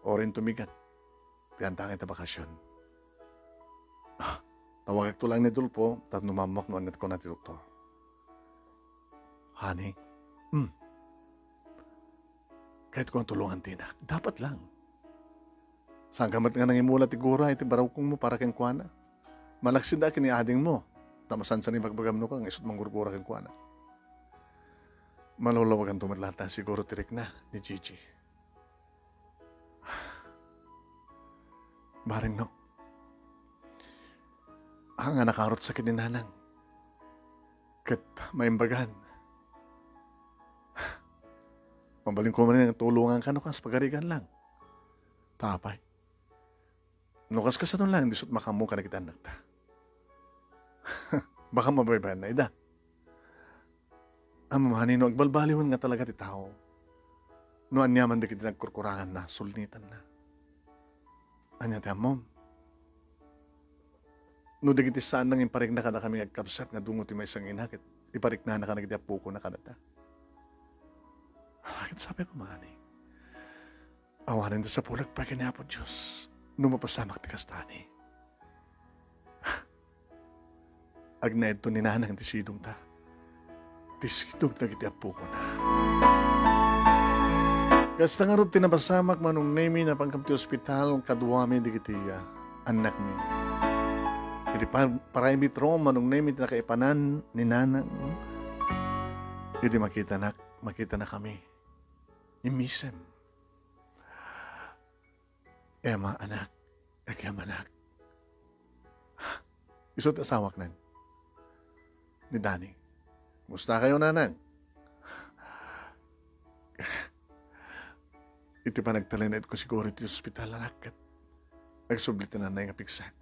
Orin tumigat. Piyantangin ta bakasyon. Tawagak to lang ni Dulpo, tapos numamak no anat ko na ti doktor. Hani? Kahit ko ang tulungan tinak, dapat lang. Saan kamat nga nangimula ti gura, iti baraw kong mo para keng kuana. Malaksin da kini ading mo. Tamasan sa ni magbagamno ka, ng isot manggurgura keng kuana. Malulawagan tumatlata, siguro tirik na ni Gigi. Baring no. Nga nakarot sa kininanang. Kat maimbagahan. Pambaling ko man yung tulungan ka, no kas pagarigan lang. Tapay. Nukas ka sa nun lang, disot makamu ka na kita anak ta. Baka mabaybayan na ida. Ang mamahani no, agbalbaliwan nga talaga ti tao. No, anyaman di kita nagkurkurangan na, sulnitan na. Anya ti amom. No, di kiti saan nang iparik na kada kami agkapsat nga dungo ti may isang inakit. Iparik na ka na kiti apuko na kada ta. Bakit sabi ko mahani? Awanin ta sa pulag pa kinapo Diyos. Numapasamak ti kastani. Agnaid to ninanang ti sidong ta. Ti sidong ta kiti apo ko na. Kasta nga rin tinapasamak manong nemi na pangkam ti ospital kaduwami di kiti anak mi. Iti private room manong nemi ti nakaipanan ni nanang. Iti makita na kami. Imisem. Emma, anak. Ekem, anak. Isot asawak nan. Ni Danny. Musta kayo, nanang? Iti pa nagtalinid ko siguro iti hospital, anak. Nagsublit na nanay nga piksan.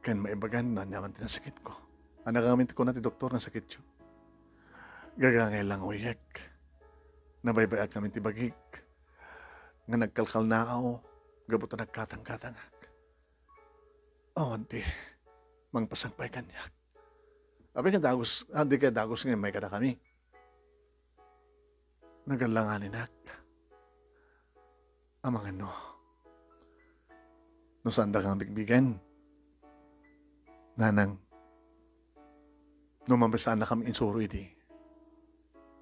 Kayan maibagan na naman tinasakit ko. Anak kami ko na ti doktor na sakit yun. Gagangay lang uyek. Nabaybayag kami ti bagik. Nga nagkalkal na ako. Gabutan nagkatang-katangak. Awanti, mangpasangpay kanyak. Abi ka dagos, di ka dagos ngayon may kada kami. Nagalanganin ak. Amang ano, no sanda kang bigbigan. Nanang, no mambasaan na kami insuro iti.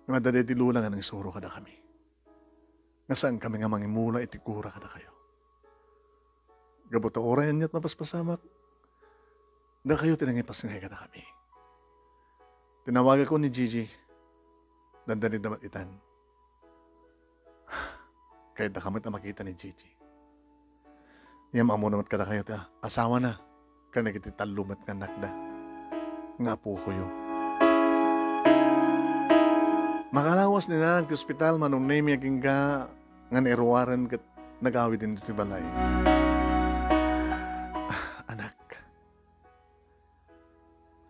Madadedilula nga ng insuro kada kami. Nasaan kami nga mangimula iti kura kada kayo. Gabuta orayan niya't mapaspasamak. Da kayo tinangipas nga kada kami. Tinawagan ko ni Gigi. Dandanid na matitan. Kahit na kamit na makita ni Gigi. Iyam amo namat kada kayo. Asawa na. Kaya nagititalumat nga nakda. Nga po ko yun. Makalawas ni nanang ti ospital manong name yaking nga neruwaran kat nagawid din dito balay. Anak.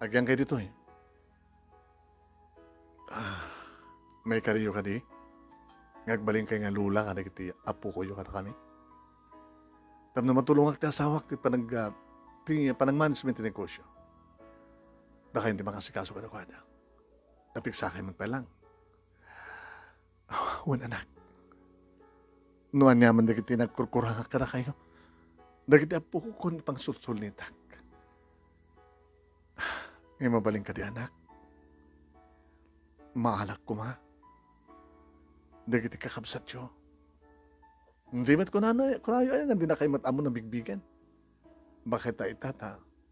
Agyang kayo dito eh. May kariyo ka di? Ngagbaling kay nga lula kada kiti apo ko yung kada kami. Tapos na matulungak ti asawak ti panag-management ti negosyo. Baka hindi makasikaso ka na kwada. Napiksakay man pa lang. Wan anak. Nuan yaman dagiti nagkurkurangak ka na kayo. Dagiti apo ko kun pang sulsul ni tak. Ngayon mabaling ka di anak. Maalak ko ma. Dagiti kakabsat yo. Hindi ba't kunayo ay hindi na kayo matamo na bigbigan. Bakit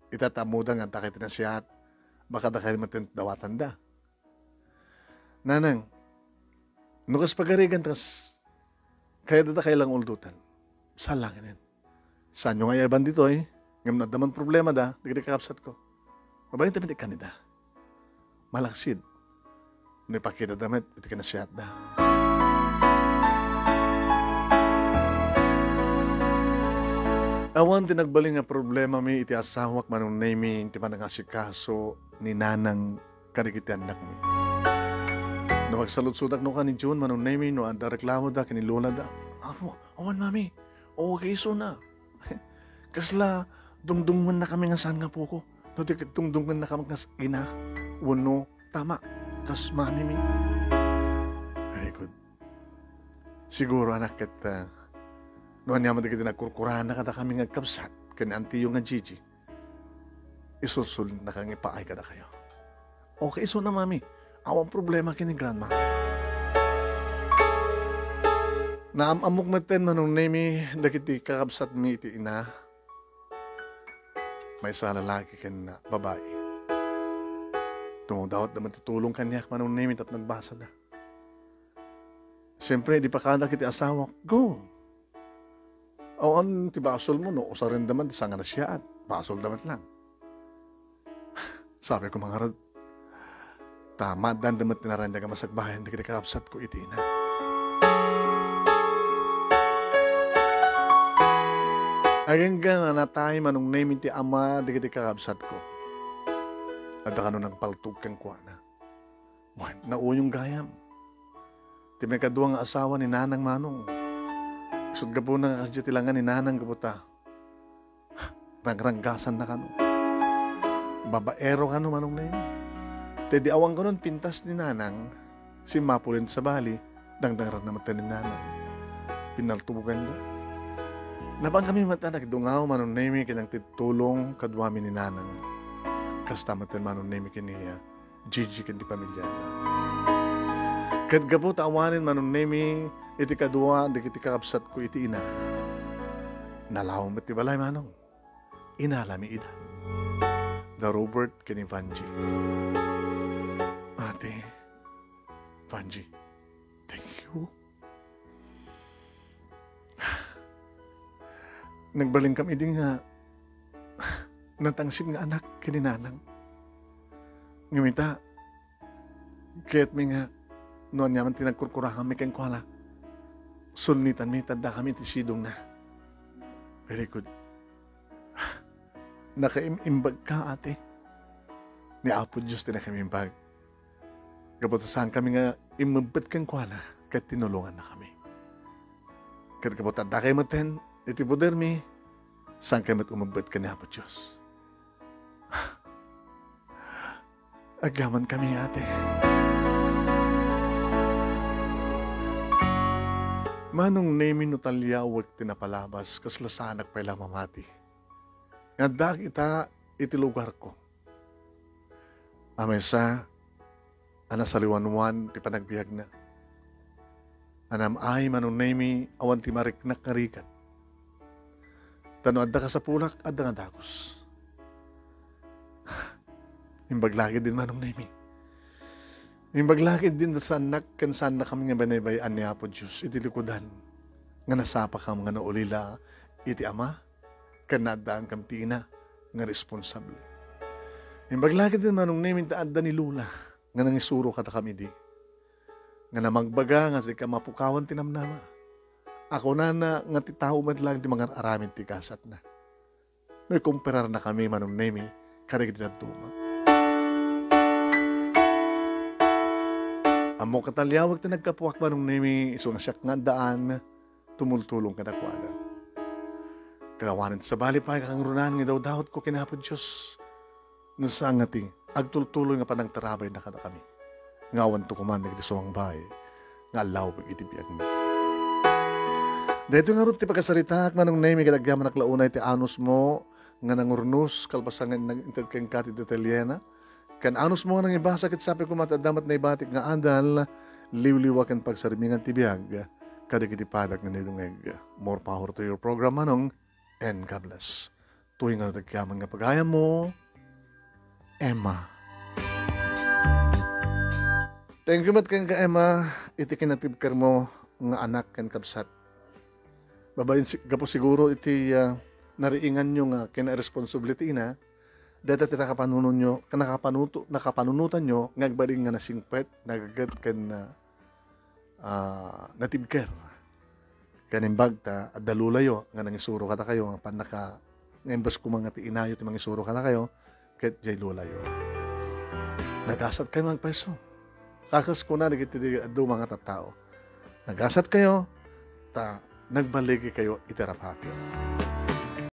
itatamuda nga takit na siya at baka da kayo matindawatan da. Nanang, nukas pagarigan tas kaya data kayo lang uldutan. Saan lang yun? Saan nyo nga yaban dito eh? Ngayon na daman problema da, dagiti kakabsat ko. Mabalita mo di kanida. Malaksid. Nipakita damit, iti ka na siya da. Awan din nagbaling nga problema mi iti asawak manong naming ti panangasikaso ni nanang kadikiti anak mi. No magsalud-sudak no ka ni June manong naming no anda reklamo da kini lola da. Awan mami, okay so na. Kasla dungdungan na kami nga saan nga po ko. No di dungdungan na kami nga ina. Wano, tama. Kas mami mi. Very good. Siguro anak kat noon niya man dagiti nagkurkurahan na kada kami ngagkabsat kani antiyo nga Gigi. Isusul na kang ipaay kada kayo. Okay, so na mami. Awang problema kini grandma. Naamamok maten manong nemi dagiti kakabsat mi iti ina. May sa lalaki ken na babae. Tumudawat naman tutulong kanyak manong nemi at nagbasa na. Siyempre, di pa kada kiti asawa. Go! Awan, ti basol mo, no? Usarin daman, ti sanga na siya at basol daman lang. Sabi ko mga rad, tama, dan daman tinaranda ka masagbayan, di kita kakapsat ko iti na. Ageng nga na tayo manong name ti ama, di kita kakapsat ko. At ka ng paltug kang kwa na. Nauyong gayam. Ti may kaduang asawa ni Nanang Manong. Isod ka po na kasya tilangan ni Nanang kaputa. Nagranggasan na kano. Babaero kano manong na yun. Te di awang kanon pintas ni Nanang. Si Mapulin sa bali. Dangdang na mata ni Nanang. Pinaltubugan na. Napang kami mata nagdungaw manong na yun. Kinang titulong kadwami ni Nanang. Kasta mata manong na yun kiniya. Gigi kandi pamilya na. Kat gabot awanin manong na yun. Iti kadua, di kiti kakabsat ko iti ina. Nalawang mati balay manong. Inalami ida. The Robert kini Vanji. Ate, Vanji, thank you. Nagbaling kami din nga natangsin nga anak kini Nanang. Ngumita, kaya't mi nga noon yaman tinagkurkura kami kang kuala. Sulnitan mi, tanda kami tisidong na. Very good. Nakaimbag ka, ate. Ni Apo Diyos din na kami imbag. Kapag saan kami nga imabit kang kuala, kahit tinulungan na kami. Kahit kapag tanda kayo maten, iti poder mi, Saan kayo umabot ka niya po Diyos? Agyaman kami ate. Manong name no talyawag tinapalabas kaslasanak pa ilang mamati. Nga dag ita iti lugar ko. Amesa, ana saliwanwan ti panagbiag na. Anam ay manong name awan ti marik na karikat. Tano adda ka sa pulak, adda nga dagos. Imbaglagi din manong name. Imbaglagi din sa anak kan saan na kami nga banaybayan niya po Diyos, iti likudan. Nga nasapa ka mga naulila, iti ama, kanadaan kam tina, nga responsable. Imbaglagi din manong name, adda ni Lula, nga nangisuro kata kami di. Nga namagbaga, nga si ka mapukawan tinamnama. Ako na nga ti tao man lang di mga aramin ti kasat na. May kumperar na kami manong name, karigid na tuma. Amo katalyawag ti nagkapuak manong name, iso nga siyak nga daan, tumultulong kadakwada. Kalawanan sa bali pa, kakang runan, nga daw dawat ko kinapod Diyos. Nasa nga ti, agtultuloy nga panang tarabay na kada kami. Ngawan to kuman nagdi suwang bahay, nga alaw pag itibiyag mo. Dito nga rin ti pagkasarita, manong name, kadagyaman naklaunay ti anos mo, nga nangurnos, kalpasangan nag-intad kang kati detelyena. Kan anos mo nga nang ibasa, kit sabi ko matadamat na ibatik nga andal, liwliwa kan pagsarimingan ti biyag, kadagitipadak nga nilungeg. More power to your program, manong, and God bless. Tuwing nga nagkaman nga pagaya mo, Emma. Thank you mat kang ka Emma, iti kinatibkar mo nga anak kan kabsat. Babayin gapo siguro iti nariingan nyo nga kina-responsibility na, data ti nakapanunon nyo, nakapanunutan nyo, ngagbaling nga nasingpet, nagagat kan natibker. Kanimbag ta, at dalulayo, nga nangisuro kata kayo, nga panaka, ngembas ko mga ti inayo, ti mangisuro kata kayo, ket jay lulayo. Nagasat kayo ng peso. Kakas ko na, nagitidi ado mga tatao. Nagasat kayo, ta, nagbaligi kayo, iterapapyo.